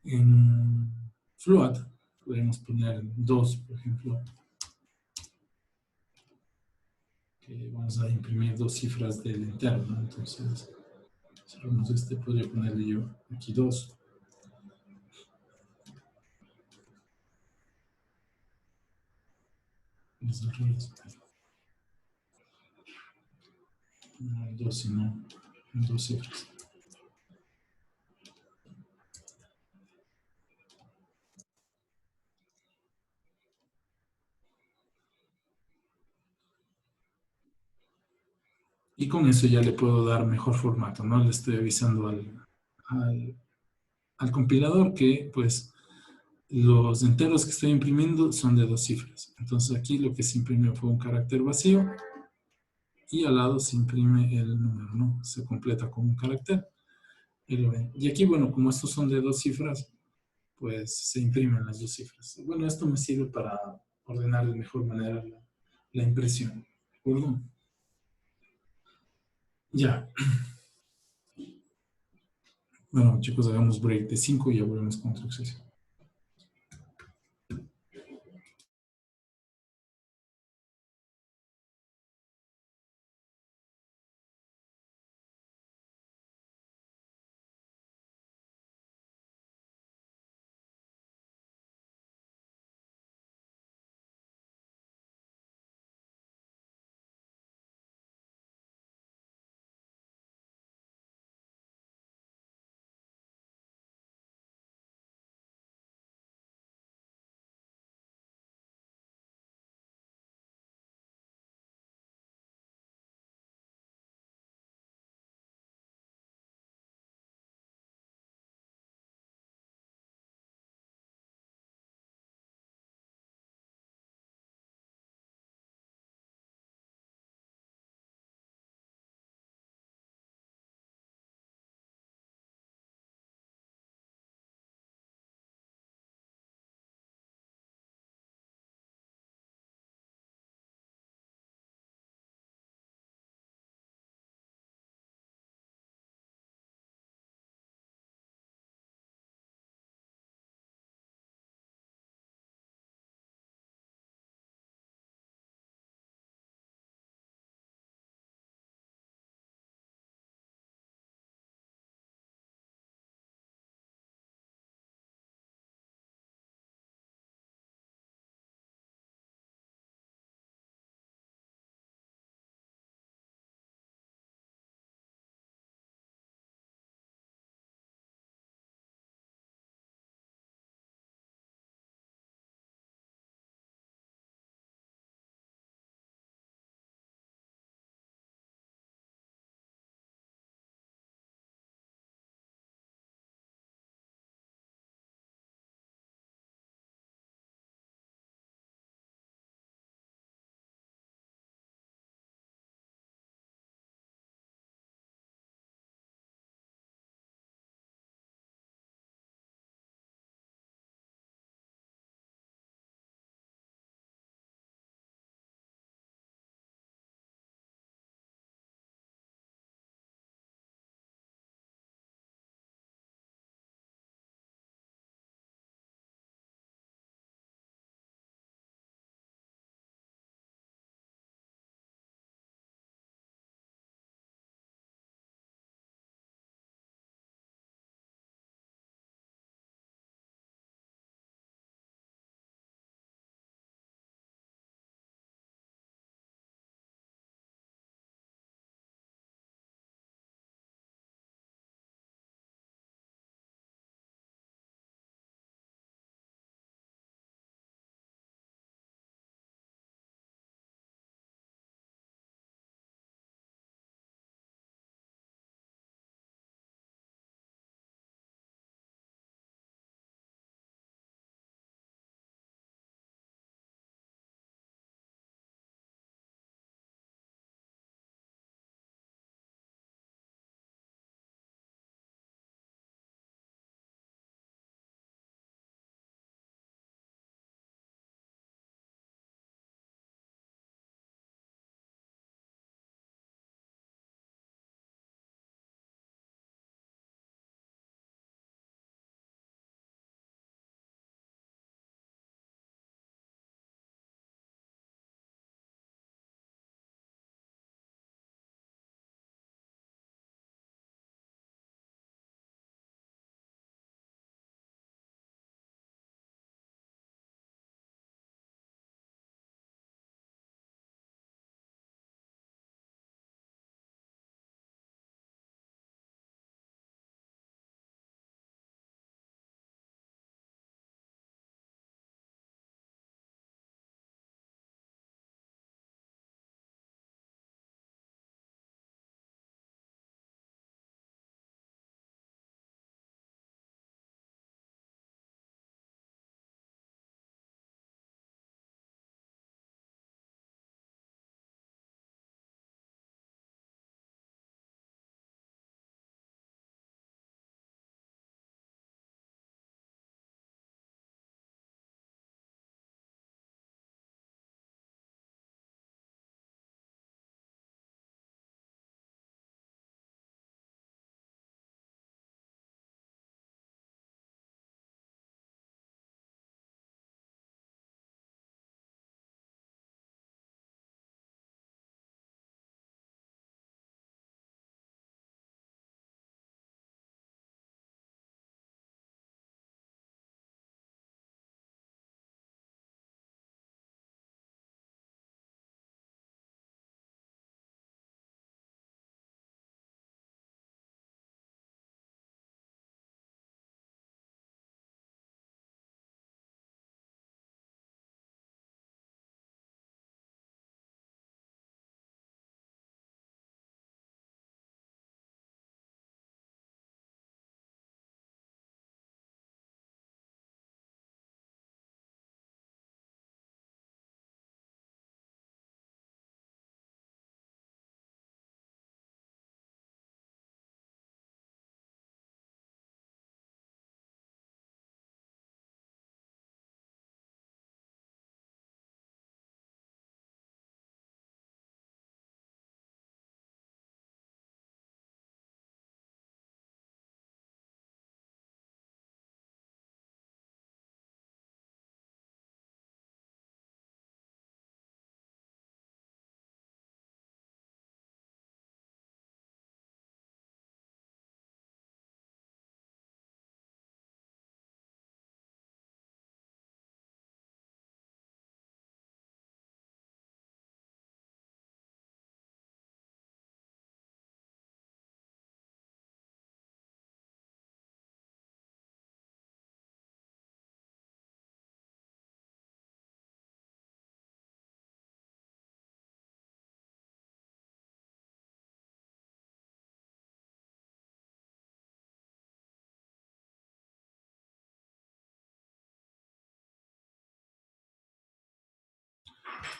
en float, podríamos poner 2, por ejemplo. Que vamos a imprimir dos cifras del entero, ¿no? Entonces, cerramos podría ponerle yo aquí 2. No 2, sino 2 cifras. Y con eso ya le puedo dar mejor formato, ¿no? Le estoy avisando al compilador que, pues, los enteros que estoy imprimiendo son de 2 cifras. Entonces aquí lo que se imprimió fue un carácter vacío y al lado se imprime el número, ¿no? Se completa con un carácter y lo ven. Y aquí, bueno, como estos son de 2 cifras, pues se imprimen las 2 cifras. Bueno, esto me sirve para ordenar de mejor manera la impresión. ¿De acuerdo? Ya. Bueno, chicos, hagamos break de 5 y ya volvemos con otra exercicio.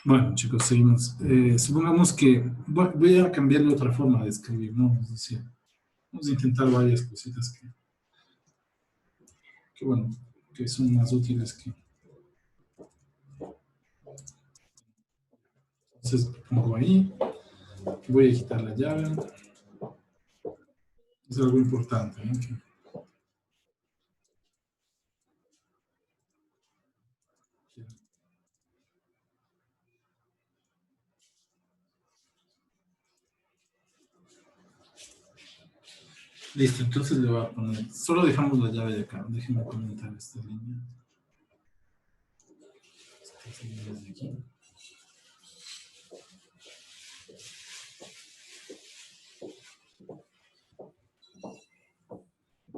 Bueno, chicos, seguimos. Supongamos que voy a cambiarle otra forma de escribir, ¿no? Es decir, vamos a intentar varias cositas que bueno, que son más útiles que... Entonces pongo ahí, voy a quitar la llave. Es algo importante, ¿no? Listo, entonces le voy a poner, solo dejamos la llave de acá, déjenme comentar esta línea. Estas líneas de aquí.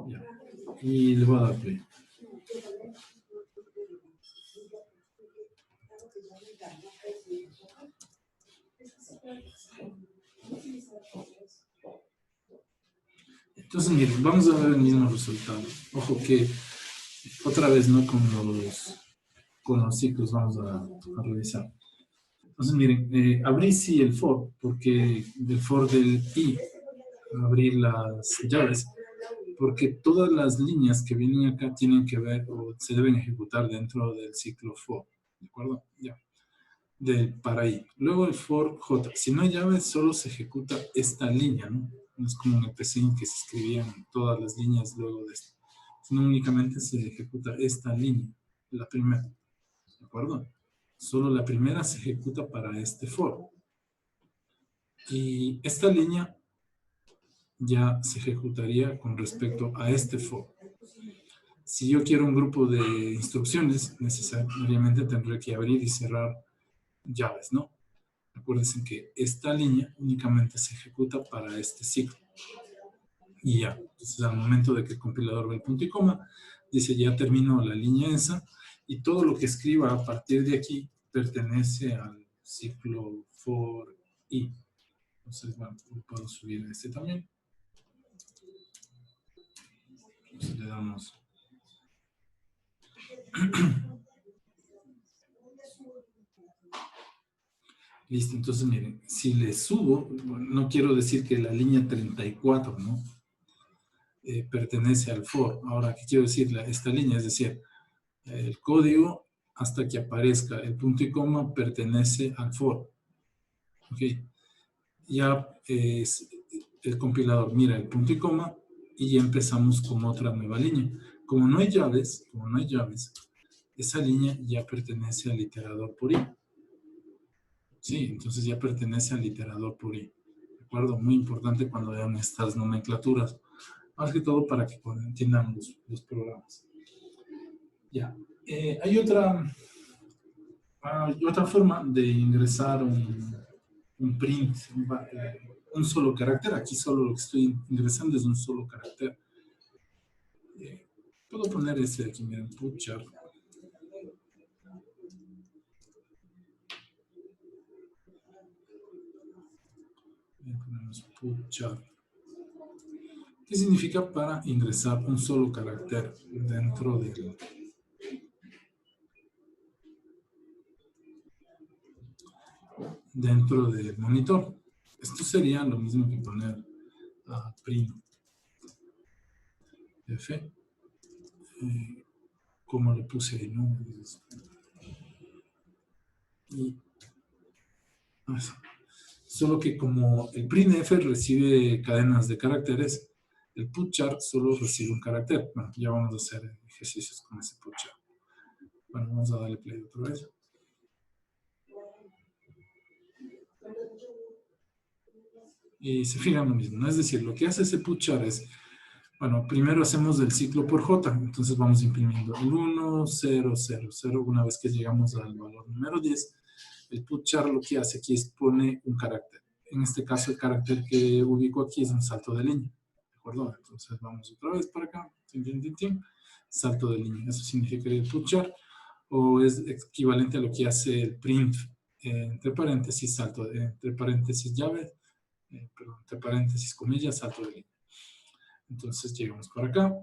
Ya. Y le voy a dar play. Entonces, miren, vamos a ver el mismo resultado. Ojo que, otra vez, ¿no? Con los ciclos vamos a revisar. Entonces, miren, abrí sí el for, porque del for del i, abrir las llaves, porque todas las líneas que vienen acá tienen que ver o se deben ejecutar dentro del ciclo for, ¿de acuerdo? Ya, del para i. Luego el for j, si no hay llaves, solo se ejecuta esta línea, ¿no? No es como en el PC que se escribían todas las líneas luego de esto, sino únicamente se ejecuta esta línea, la primera, ¿de acuerdo? Solo la primera se ejecuta para este for. Y esta línea ya se ejecutaría con respecto a este for. Si yo quiero un grupo de instrucciones, necesariamente tendré que abrir y cerrar llaves, ¿no? Acuérdense que esta línea únicamente se ejecuta para este ciclo. Y ya, entonces al momento de que el compilador ve el punto y coma, dice ya terminó la línea esa, y todo lo que escriba a partir de aquí pertenece al ciclo for i. Entonces, bueno, puedo subir este también. Entonces le damos... Listo, entonces miren, si le subo, bueno, no quiero decir que la línea 34, ¿no? Pertenece al for. Ahora, ¿qué quiero decir? Esta línea, es decir, el código hasta que aparezca el punto y coma pertenece al for. ¿Ok? Ya el compilador mira el punto y coma y ya empezamos con otra nueva línea. Como no hay llaves, esa línea ya pertenece al iterador por i. Sí, entonces ya pertenece al iterador por i. ¿De acuerdo? Muy importante cuando vean estas nomenclaturas. Más que todo para que entiendan los programas. Ya. Hay otra forma de ingresar un print, un solo carácter. Aquí solo lo que estoy ingresando es un solo carácter. Puedo poner este aquí, miren, putchar. Ponemos putchar. ¿Qué significa para ingresar un solo carácter dentro del monitor? Esto sería lo mismo que poner print f, como le puse ahí, ¿no? Y eso. Solo que como el printf recibe cadenas de caracteres, el putchar solo recibe un carácter. Bueno, ya vamos a hacer ejercicios con ese putchar. Bueno, vamos a darle play otra vez. Y se fijan lo mismo, ¿no? Es decir, lo que hace ese putchar es, bueno, primero hacemos el ciclo por j, entonces vamos imprimiendo el 1, 0, 0, 0. Una vez que llegamos al valor número 10, el putchar lo que hace aquí es pone un carácter. En este caso, el carácter que ubico aquí es un salto de línea. ¿De acuerdo? Entonces vamos otra vez para acá. Salto de línea. Eso significa el putchar, o es equivalente a lo que hace el print entre paréntesis, salto, entre paréntesis llave, perdón, entre paréntesis comillas, salto de línea. Entonces llegamos por acá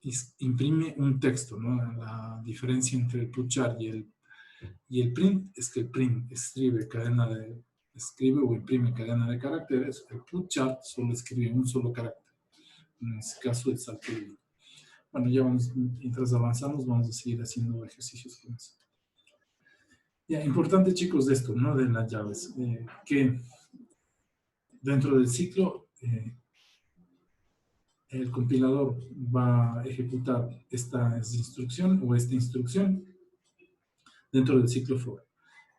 y imprime un texto, ¿no? La diferencia entre el putchar y el Y el print es que el print escribe o imprime cadena de caracteres. El putchart solo escribe un solo carácter. En este caso, el salto de línea. Bueno, ya vamos, mientras avanzamos, vamos a seguir haciendo ejercicios con eso. Ya, importante, chicos, de esto, ¿no? De las llaves. Que dentro del ciclo, el compilador va a ejecutar esta instrucción o esta instrucción dentro del ciclo for.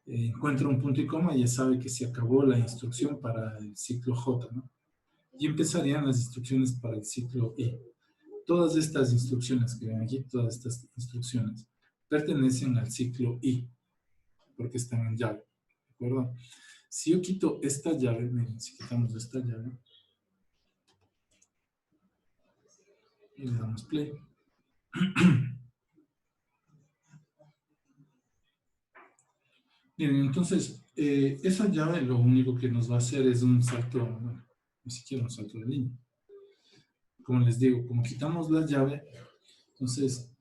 Encuentra un punto y coma y ya sabe que se acabó la instrucción para el ciclo J, ¿no? Y empezarían las instrucciones para el ciclo I. Todas estas instrucciones que ven aquí, todas estas instrucciones, pertenecen al ciclo I, porque están en llave, ¿de acuerdo? Si yo quito esta llave, miren, si quitamos esta llave, y le damos play. Bien, entonces, esa llave lo único que nos va a hacer es un salto, bueno, ni siquiera un salto de línea. Como les digo, como quitamos la llave, entonces,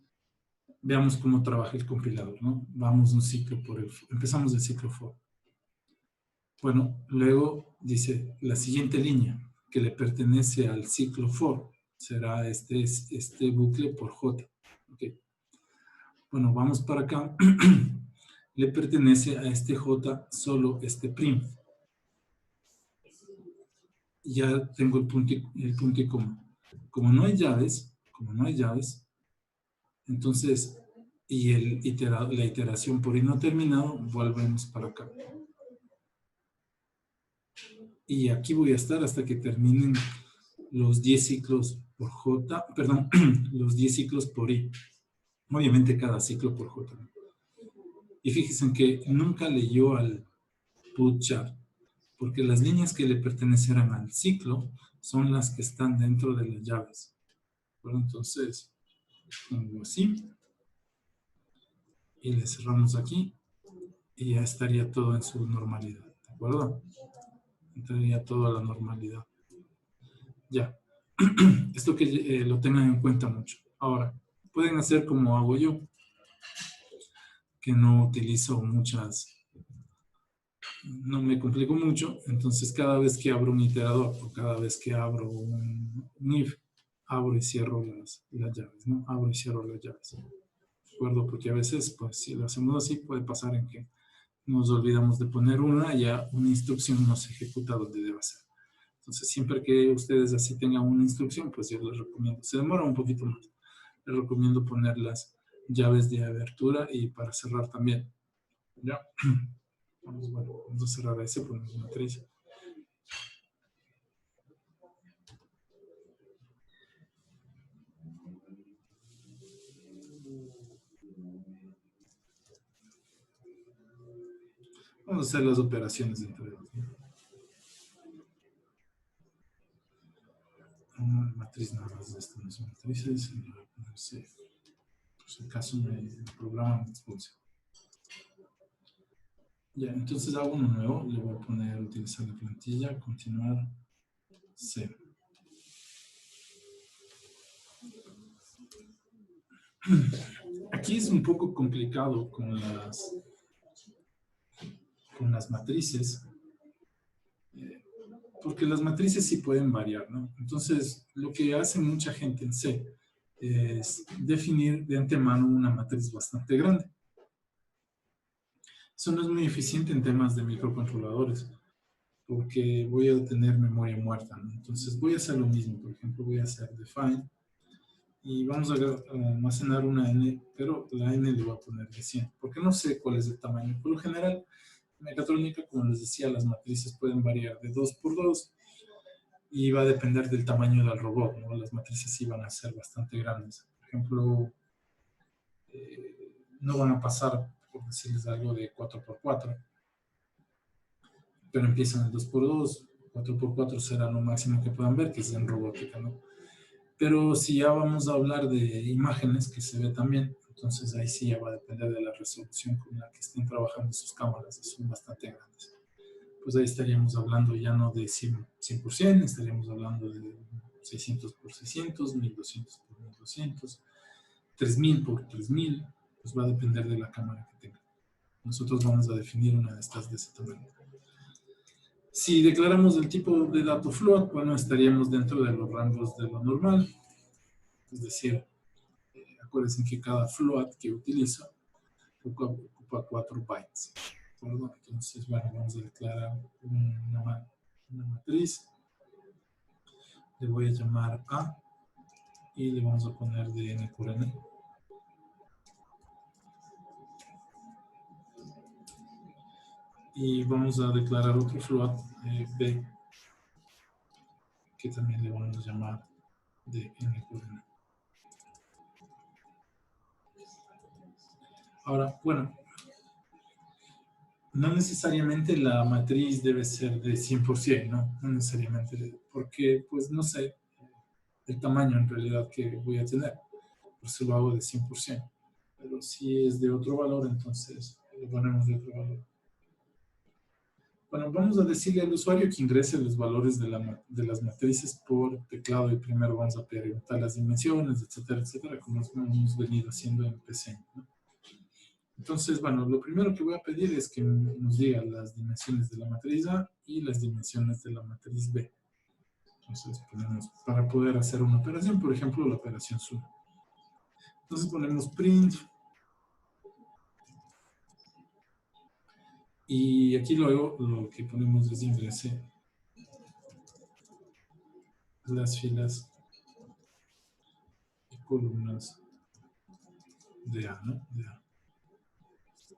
veamos cómo trabaja el compilador, ¿no? Vamos un ciclo empezamos el ciclo for. Bueno, luego dice la siguiente línea que le pertenece al ciclo for será este bucle por J. Okay. Bueno, vamos para acá. Le pertenece a este J solo este prim. Ya tengo el punto y coma. Como no hay llaves, entonces, y la iteración por i no terminado, volvemos para acá. Y aquí voy a estar hasta que terminen los 10 ciclos por J, perdón, los 10 ciclos por I. Obviamente cada ciclo por J. Y fíjense que nunca leyó al putchart, porque las líneas que le pertenecerán al ciclo son las que están dentro de las llaves. Bueno, entonces, pongo así. Y le cerramos aquí. Y ya estaría todo en su normalidad. ¿De acuerdo? Entraría todo a la normalidad. Ya. Esto que lo tengan en cuenta mucho. Ahora, pueden hacer como hago yo, que no utilizo no me complico mucho, entonces cada vez que abro un iterador o cada vez que abro un if, abro y cierro las llaves, ¿no? Abro y cierro las llaves. ¿De acuerdo? Porque a veces, pues, si lo hacemos así, puede pasar en que nos olvidamos de poner una y ya una instrucción no se ejecuta donde debe ser. Entonces, siempre que ustedes así tengan una instrucción, pues yo les recomiendo, se demora un poquito más, les recomiendo poner las llaves de abertura y para cerrar también. ¿Ya? Vamos a cerrar ese, ponemos una matriz. Vamos a hacer las operaciones entre ellos. Una matriz nada más de estas no son matrices. No sé, por si acaso el programa me expulsa. Ya, entonces hago uno nuevo. Le voy a poner utilizar la plantilla, continuar, C. Aquí es un poco complicado con las matrices, porque las matrices sí pueden variar, ¿no? Entonces, lo que hace mucha gente en C es definir de antemano una matriz bastante grande. Eso no es muy eficiente en temas de microcontroladores, porque voy a tener memoria muerta, ¿no? Entonces, voy a hacer lo mismo. Por ejemplo, voy a hacer define y vamos a almacenar una n, pero la n le voy a poner de 100, porque no sé cuál es el tamaño. Por lo general, en mecatrónica, como les decía, las matrices pueden variar de 2 por 2 y va a depender del tamaño del robot, ¿no? Las matrices sí van a ser bastante grandes. Por ejemplo, no van a pasar, por decirles algo, de 4 por 4, pero empiezan en 2 por 2, 4 por 4 será lo máximo que puedan ver, que es en robótica, ¿no? Pero si ya vamos a hablar de imágenes, que se ve también, entonces ahí sí ya va a depender de la resolución con la que estén trabajando sus cámaras, que son bastante grandes. Pues ahí estaríamos hablando ya no de 100%, estaríamos hablando de 600 por 600, 1200 por 1200, 3000 por 3000, pues va a depender de la cámara que tenga. nosotros vamos a definir una de estas de ese tamaño. Si declaramos el tipo de dato float, bueno, estaríamos dentro de los rangos de lo normal. Es decir, acuérdense que cada float que utilizo ocupa 4 bytes. ¿De acuerdo? Entonces, bueno, vamos a declarar una matriz. Le voy a llamar A y le vamos a poner de n por n. Y vamos a declarar otro float B, que también le vamos a llamar de n por n. Ahora, bueno, no necesariamente la matriz debe ser de 100%, ¿no? No necesariamente, porque, pues, no sé el tamaño en realidad que voy a tener. Por eso lo hago de 100%. Pero si es de otro valor, entonces le ponemos de otro valor. Bueno, vamos a decirle al usuario que ingrese los valores de las matrices por teclado y primero vamos a preguntar las dimensiones, etcétera, etcétera, como hemos venido haciendo en PC, ¿no? Entonces, bueno, lo primero que voy a pedir es que nos diga las dimensiones de la matriz A y las dimensiones de la matriz B. Entonces ponemos, para poder hacer una operación, por ejemplo, la operación suma. Entonces ponemos print. Y aquí luego lo que ponemos es ingrese las filas y columnas de A, ¿no?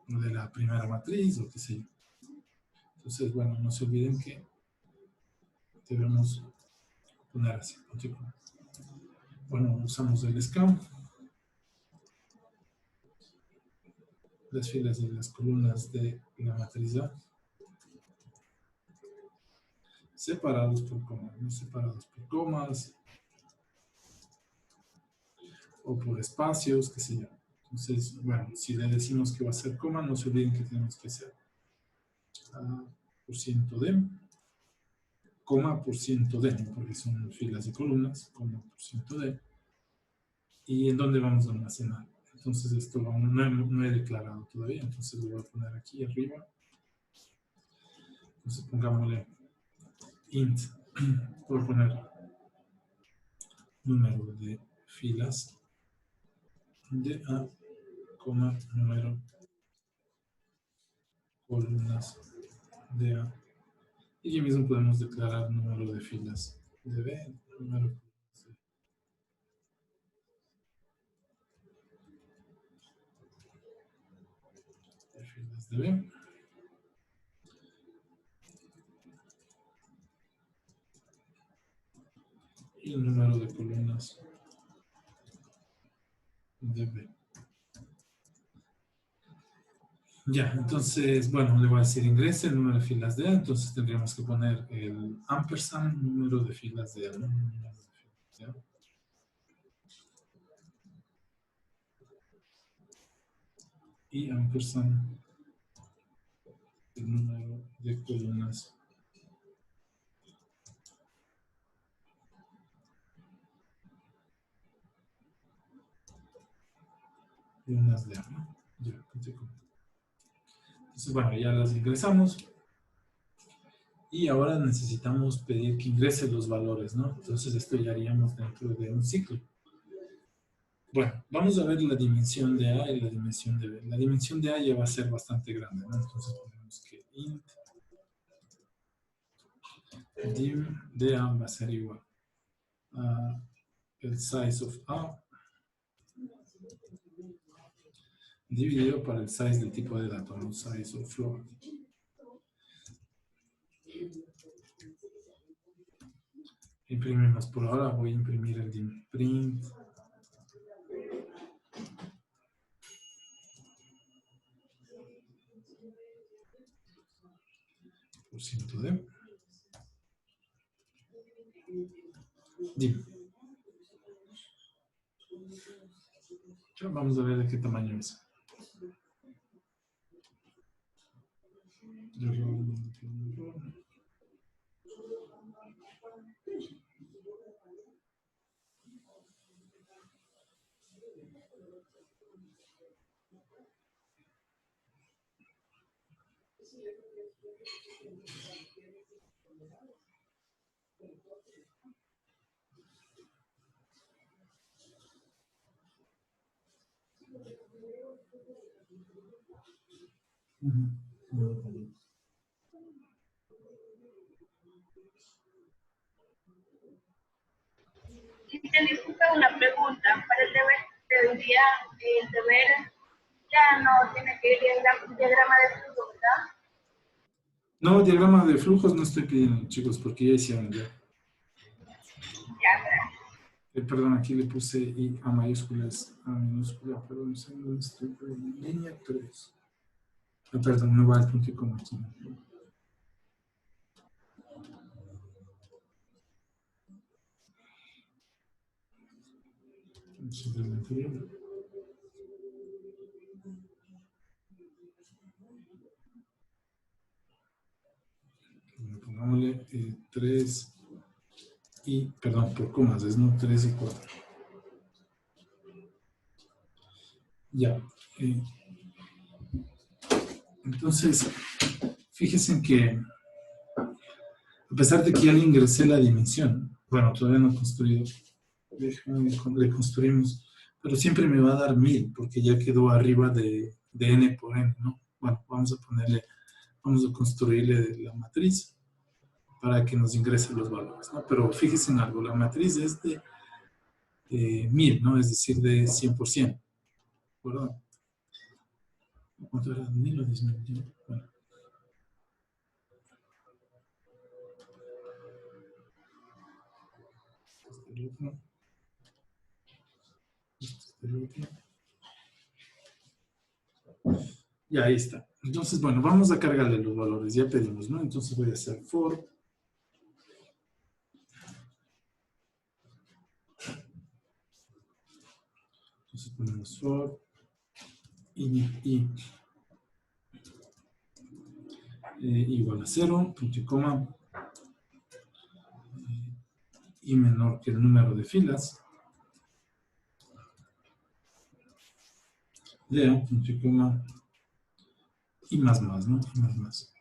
De la primera matriz o qué sé yo. Entonces, bueno, no se olviden que debemos poner así. Bueno, usamos el scan, las filas y las columnas de la matriz A, separados por comas, no separados por comas o por espacios, qué sé yo. Entonces, bueno, si le decimos que va a ser coma, no se olviden que tenemos que hacer %d, coma %d, ¿no? Porque son filas y columnas, coma %d. ¿Y en dónde vamos a almacenar? Entonces esto no he declarado todavía, entonces lo voy a poner aquí arriba. Entonces pongámosle int, voy a poner número de filas de A, coma, número columnas de A. Y aquí mismo podemos declarar número de filas de B, número de filas de B. Y el número de columnas de B. Ya, entonces, bueno, le voy a decir ingrese el número de filas de A, entonces tendríamos que poner el ampersand número de filas de A, ¿no? Número de filas de A. Y ampersand el número de columnas de A, ¿no? Ya, entonces, bueno, ya las ingresamos. Y ahora necesitamos pedir que ingrese los valores, ¿no? Entonces esto ya haríamos dentro de un ciclo. Bueno, vamos a ver la dimensión de A y la dimensión de B. La dimensión de A ya va a ser bastante grande, ¿no? Entonces ponemos que int dim de A va a ser igual a el size of A dividido por el size del tipo de dato, ¿no? Size of float. Imprimimos por ahora, voy a imprimir el dim print %d dim. Ya vamos a ver de qué tamaño es. Y te disculpa una pregunta. Para el deber de hoy día, el deber ya no tiene que ir diagrama de flujo, ¿verdad? No, diagrama de flujos no estoy pidiendo, chicos, porque ya hicieron ya. Ya, gracias. Perdón, aquí le puse I a mayúsculas, A minúscula, perdón, estoy en línea 3. Perdón, no va el punto y coma aquí. Simplemente bien. Bueno, pongámosle 3 y, perdón, por comas, es no 3 y 4. Ya. Entonces, fíjense que a pesar de que ya le ingresé la dimensión, bueno, todavía no he construido, le construimos, pero siempre me va a dar 1000 porque ya quedó arriba de n por n, ¿no? Bueno, vamos a construirle la matriz para que nos ingrese los valores, ¿no? Pero fíjense en algo, la matriz es de 1000, ¿no? Es decir, de 100%, ¿verdad? ¿Cuánto era? 1000 o 10.000, bueno. Este es el otro. Este es el otro. Ya, ahí está. Entonces, bueno, vamos a cargarle los valores. Ya pedimos, ¿no? Entonces voy a hacer for. Entonces ponemos for igual a 0, punto y coma, y menor que el número de filas. Leo, punto y coma, y más, ¿no? Y más.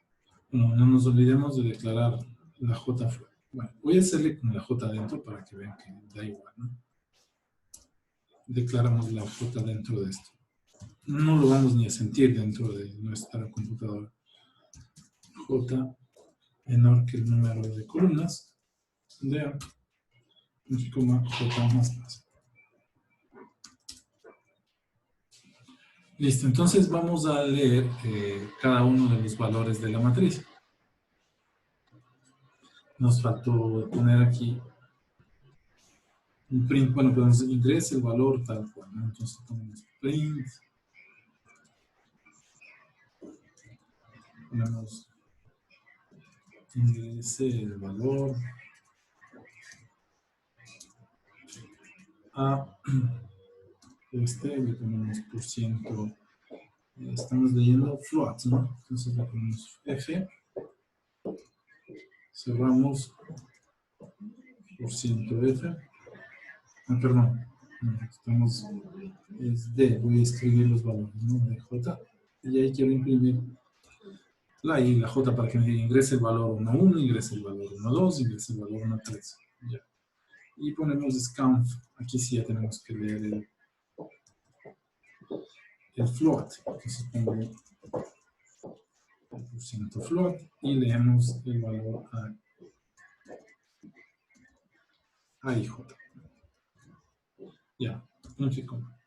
Bueno, no nos olvidemos de declarar la J fuera. Bueno, voy a hacerle con la J dentro para que vean que da igual, ¿no? Declaramos la J dentro de esto. No lo vamos ni a sentir dentro de nuestra computadora. J menor que el número de columnas. Leo, punto y coma, J más. Listo, entonces vamos a leer cada uno de los valores de la matriz. Nos faltó poner aquí un print, bueno, pues ingrese el valor tal cual, ¿no? Entonces ponemos print, ponemos ingrese el valor a le ponemos por ciento, estamos leyendo float, ¿no? Entonces le ponemos F, cerramos por ciento F, perdón, no, estamos, es D, voy a escribir los valores, ¿no? De J, y ahí quiero imprimir la I, la J para que me ingrese el valor 1.1, ingrese el valor 1.2, ingrese el valor 1.3. Ya. Y ponemos scanf. Aquí sí ya tenemos que leer el float. Entonces pongo el % float y leemos el valor a IJ. Ya, no sé cómo.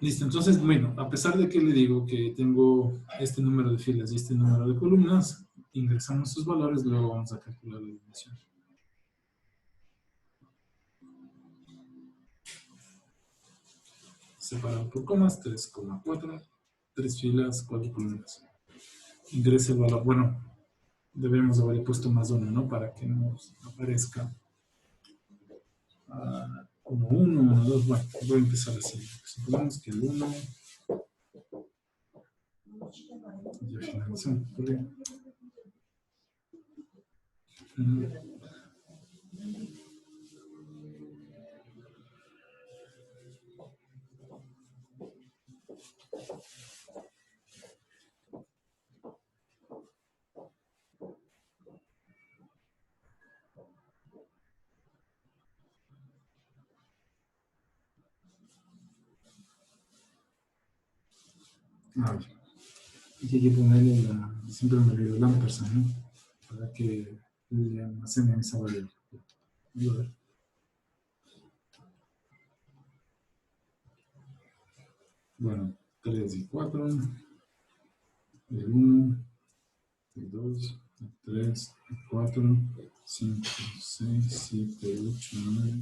Listo, entonces, bueno, a pesar de que le digo que tengo este número de filas y este número de columnas, ingresamos sus valores, luego vamos a calcular la dimensión. Separado por comas, 3,4, 3 filas, 4 columnas. Ingrese el valor, bueno, debemos haber puesto más 1, ¿no? Para que nos aparezca 1, 1, 1, 2, bueno, voy a empezar así. Supongamos que el 1 ya finalizó. A ver, aquí hay que ponerle siempre me olvido el ampersand, ¿no? Para que le almacenen esa variable. A ver. Bueno, 3 y 4, el 1, el 2, el 3, el 4, 5, 6, 7, 8, 9,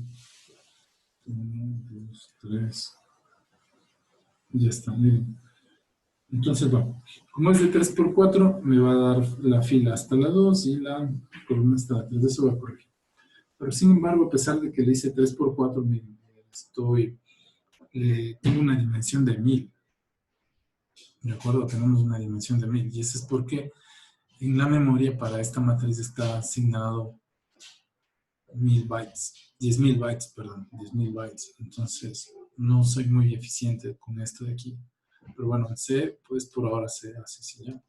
1, 2, 3. Ya está, miren. Entonces, bueno, como es de 3 por 4, me va a dar la fila hasta la 2 y la columna hasta la 3. Eso va a corregir. Pero sin embargo, a pesar de que le hice 3 por 4, miren, tengo una dimensión de 1000. ¿De acuerdo? Tenemos una dimensión de 1000. Y eso es porque en la memoria para esta matriz está asignado 1000 bytes. 10.000 bytes, perdón. 10.000 bytes. Entonces, no soy muy eficiente con esto de aquí. Pero bueno, en C, pues por ahora se hace así ya.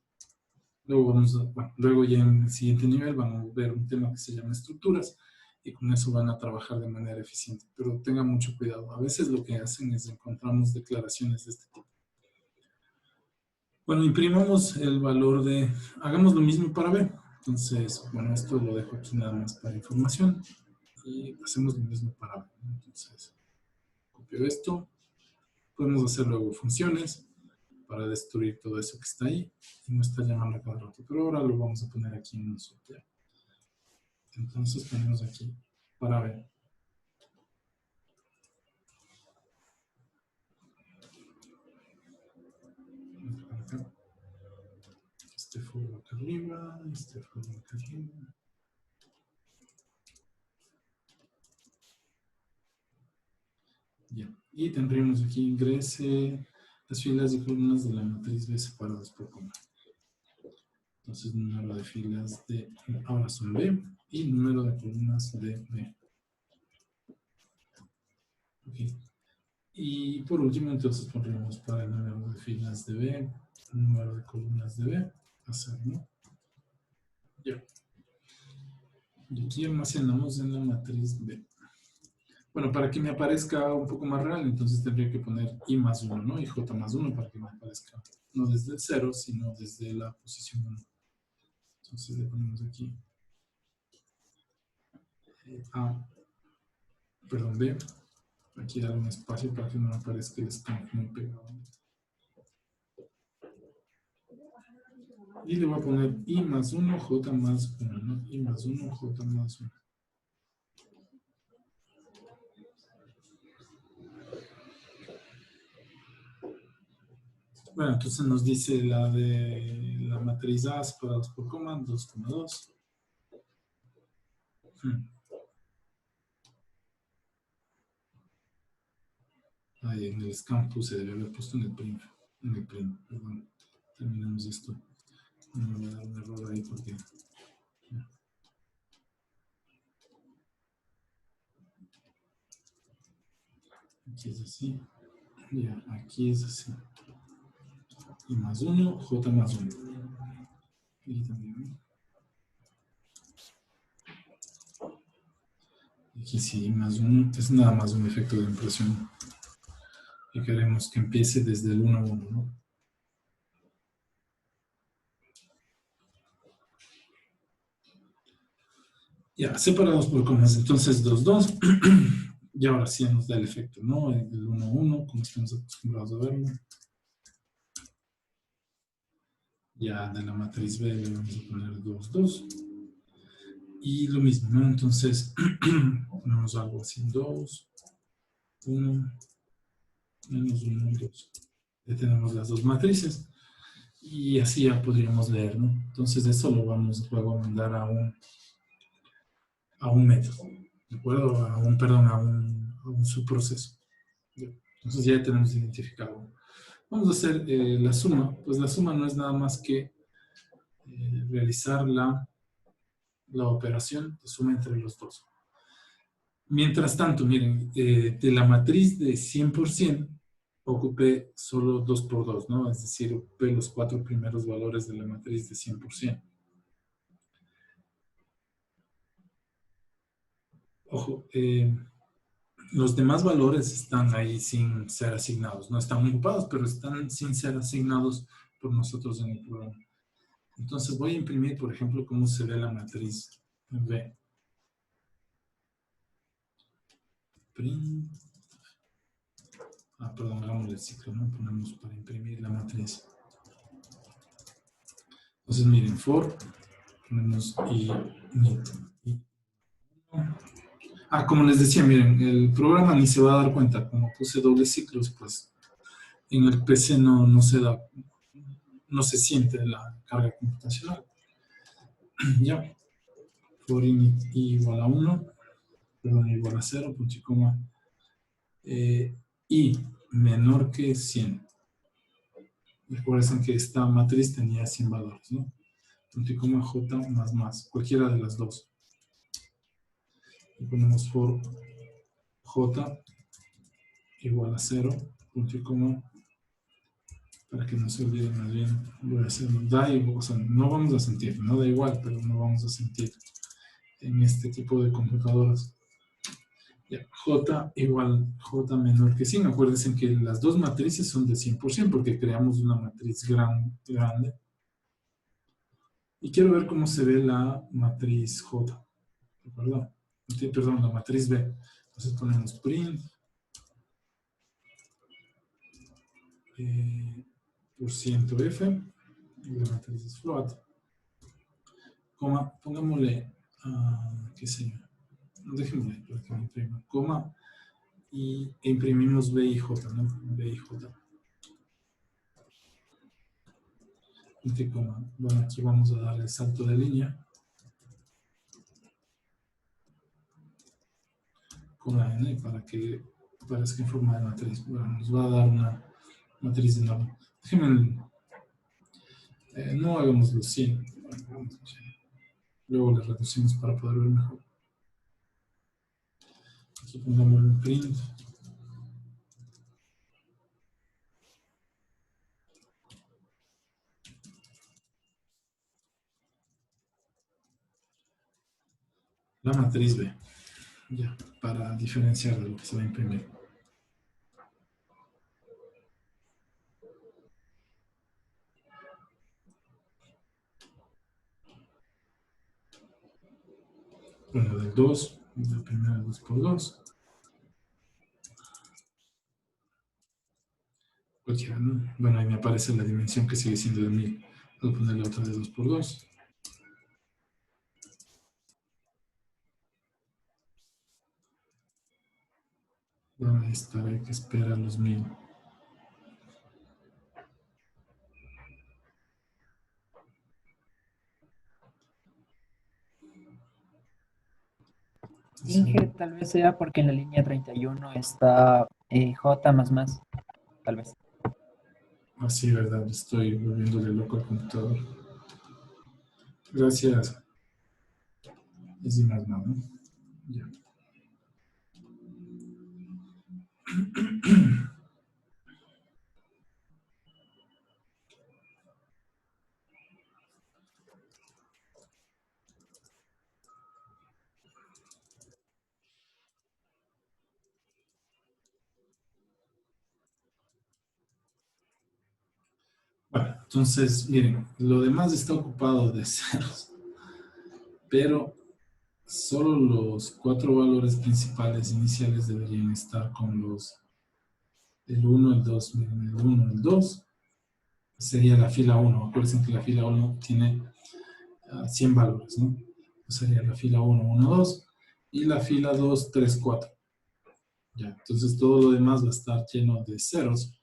Luego ya en el siguiente nivel van a ver un tema que se llama estructuras y con eso van a trabajar de manera eficiente. Pero tengan mucho cuidado. A veces lo que hacen es encontramos declaraciones de este tipo. Bueno, imprimamos el valor hagamos lo mismo para B. Entonces, bueno, esto lo dejo aquí nada más para información y hacemos lo mismo para B. Entonces, copio esto. Podemos hacer luego funciones para destruir todo eso que está ahí y no está llamando a cada rato. Pero ahora lo vamos a poner aquí en un sorteo. Entonces ponemos aquí para ver. Este fue acá arriba, este fue acá arriba. Ya. Y tendríamos aquí ingrese las filas y columnas de la matriz B separadas por coma. Entonces, número de filas de ahora son B y número de columnas de B. Okay. Y por último, entonces pondremos para el número de filas de B, el número de columnas de B, hacer, ¿no? Ya. Y aquí almacenamos en la matriz B. Bueno, para que me aparezca un poco más real, entonces tendría que poner I más 1, ¿no? Y J más 1 para que me aparezca no desde el 0, sino desde la posición 1. Entonces le ponemos aquí A, perdón, B. Aquí dar un espacio para que no me aparezca el stamp muy pegado. Y le voy a poner I más 1, J más 1, ¿no? I más 1, J más 1. Bueno, entonces nos dice la de la matriz A separados por coma, 2,2. Ahí en el scan se debe haber puesto en el print. Perdón. Terminamos esto. No me voy a dar un error ahí porque... Aquí es así. Ya, aquí es así. I más 1, J más 1. Y también. Aquí sí, I más 1. Es nada más un efecto de impresión. Y queremos que empiece desde el 1 a 1, ¿no? Ya, separados por comas. Entonces, 2, 2. Y ahora sí nos da el efecto, ¿no? El 1, 1, como estamos acostumbrados a verlo. Ya de la matriz B le vamos a poner 2, 2. Y lo mismo, ¿no? Entonces, ponemos algo así, 2, 1, menos 1, 2. Ya tenemos las dos matrices. Y así ya podríamos leer, ¿no? Entonces, eso lo vamos luego a mandar a un método, ¿de acuerdo? A un subproceso. Entonces ya tenemos identificado. Vamos a hacer la suma. Pues la suma no es nada más que realizar la operación de suma entre los dos. Mientras tanto, miren, de la matriz de 100%, ocupé solo 2 por 2, ¿no? Es decir, ocupé los 4 primeros valores de la matriz de 100%. Ojo, Los demás valores están ahí sin ser asignados. No están ocupados, pero están sin ser asignados por nosotros en el programa. Entonces voy a imprimir, por ejemplo, cómo se ve la matriz B. Print. Perdón, hagamos el ciclo, ¿no? Ponemos para imprimir la matriz. Entonces, miren, for, ponemos init. Como les decía, miren, el programa ni se va a dar cuenta. Como puse dobles ciclos, pues en el PC no se da, no se siente la carga computacional. Ya, for init igual a 1, perdón, igual a 0, punto y coma, y menor que 100. Recuerden que esta matriz tenía 100 valores, ¿no? Punto y coma j más, cualquiera de las dos. Y ponemos for j igual a 0, punto y coma, para que no se olviden más bien, voy a hacer, o sea, no vamos a sentir, no da igual, pero no vamos a sentir en este tipo de computadoras. Ya, j igual j menor que 100. Acuérdense que las dos matrices son de 100% porque creamos una matriz grande. Y quiero ver cómo se ve la matriz j. ¿De acuerdo? Perdón, la matriz b. Entonces ponemos print por ciento f. Y la matriz es float. Coma, pongámosle, qué sé yo. Dejémosle para que me imprima. Coma. Y imprimimos b y j, ¿no? B y j. Bueno, aquí vamos a darle salto de línea con la n para que aparezca en forma de matriz. Bueno, nos va a dar una matriz enorme. Déjenme, no hagamos los 100. Luego le reducimos para poder ver mejor. Aquí pongamos un print. La matriz B. Ya, para diferenciar de lo que se va a imprimir. Bueno, del 2, la primera 2 por 2. Cualquiera, ¿no? Bueno, ahí me aparece la dimensión que sigue siendo de 1000. Voy a ponerle otra de 2 por 2. Ahí está, hay que esperar los 1000. Inge, tal vez sea porque en la línea 31 está J más, tal vez. Así, ¿verdad? Estoy volviéndole loco al computador. Gracias. Es más, ¿no? Ya. Bueno, entonces, miren, lo demás está ocupado de ceros, pero solo los 4 valores principales iniciales deberían estar con el 1, el 2, miren, el 1, el 2, sería la fila 1. Acuérdense que la fila 1 tiene 100 valores, ¿no? Sería la fila 1, 1, 2, y la fila 2, 3, 4. Ya, entonces todo lo demás va a estar lleno de ceros,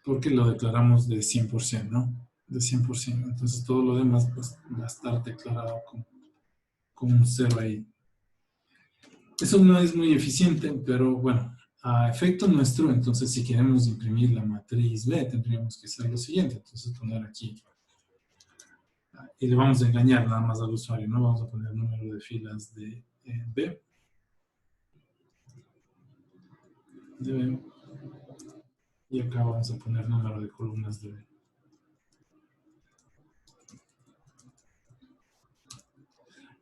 porque lo declaramos de 100%, ¿no? De 100%. Entonces todo lo demás pues, va a estar declarado con un cero ahí. Eso no es muy eficiente, pero bueno, a efecto nuestro, entonces si queremos imprimir la matriz B, tendríamos que hacer lo siguiente. Entonces poner aquí, y le vamos a engañar nada más al usuario, ¿no? Vamos a poner el número de filas de B. De B. Y acá vamos a poner número de columnas de B.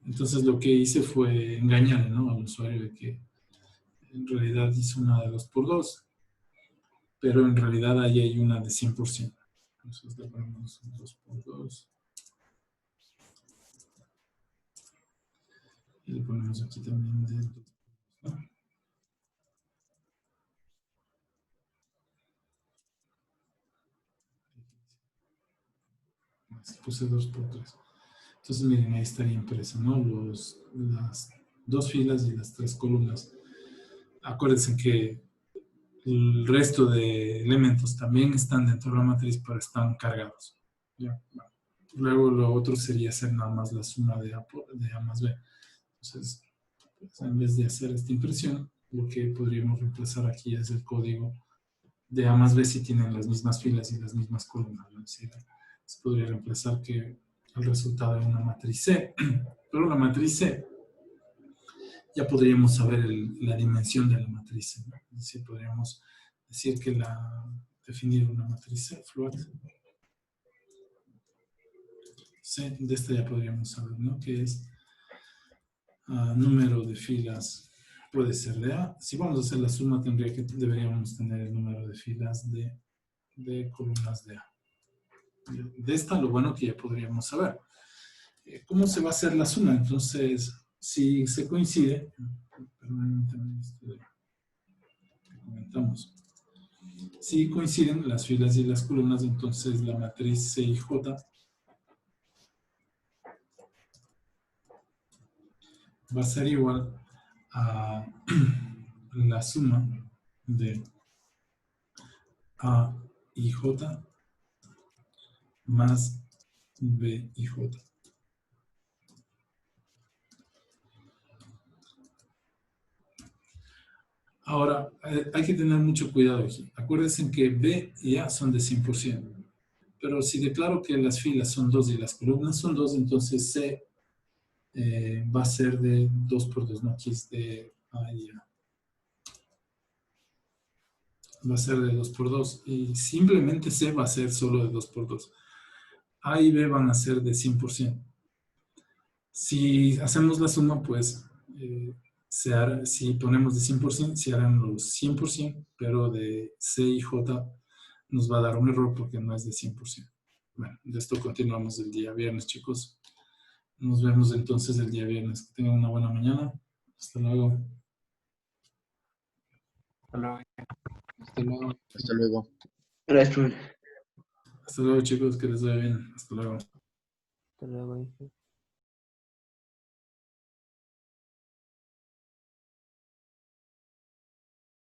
Entonces lo que hice fue engañarle, ¿no? Al usuario de que en realidad hizo una de 2 por 2, pero en realidad ahí hay una de 100%. Entonces le ponemos 2 por 2. Y le ponemos aquí también de 2 por 2, ¿no? Puse 2 por 3. Entonces, miren, ahí estaría impreso, ¿no? Las 2 filas y las 3 columnas. Acuérdense que el resto de elementos también están dentro de la matriz, pero están cargados. ¿Ya? Bueno. Luego lo otro sería hacer nada más la suma de A más B. Entonces, pues, en vez de hacer esta impresión, lo que podríamos reemplazar aquí es el código de A más B si tienen las mismas filas y las mismas columnas, ¿no? Es decir, se podría reemplazar que el resultado de una matriz C, pero la matriz C ya podríamos saber la dimensión de la matriz C, ¿no? Es decir, podríamos decir que definir una matriz C, float C, de esta ya podríamos saber, ¿no? Que es número de filas, puede ser de A. Si vamos a hacer la suma, deberíamos tener el número de filas de columnas de A. De esta, lo bueno que ya podríamos saber. ¿Cómo se va a hacer la suma? Entonces, si se coincide, comentamos, si coinciden las filas y las columnas, entonces la matriz C y J va a ser igual a la suma de A y J más B y J. Ahora, hay que tener mucho cuidado aquí. Acuérdense que B y A son de 100%. Pero si declaro que las filas son 2 y las columnas son 2, entonces C va a ser de 2 por 2, no, aquí es de A y A. Va a ser de 2 por 2 y simplemente C va a ser solo de 2 por 2. A y B van a ser de 100%. Si hacemos la suma, pues si ponemos de 100%, se harán los 100%, pero de C y J nos va a dar un error porque no es de 100%. Bueno, de esto continuamos el día viernes, chicos. Nos vemos entonces el día viernes. Que tengan una buena mañana. Hasta luego. Hasta luego. Hasta luego. Hasta luego. Gracias, profe. Hasta luego, chicos. Que les vaya bien. Hasta luego. Hasta luego.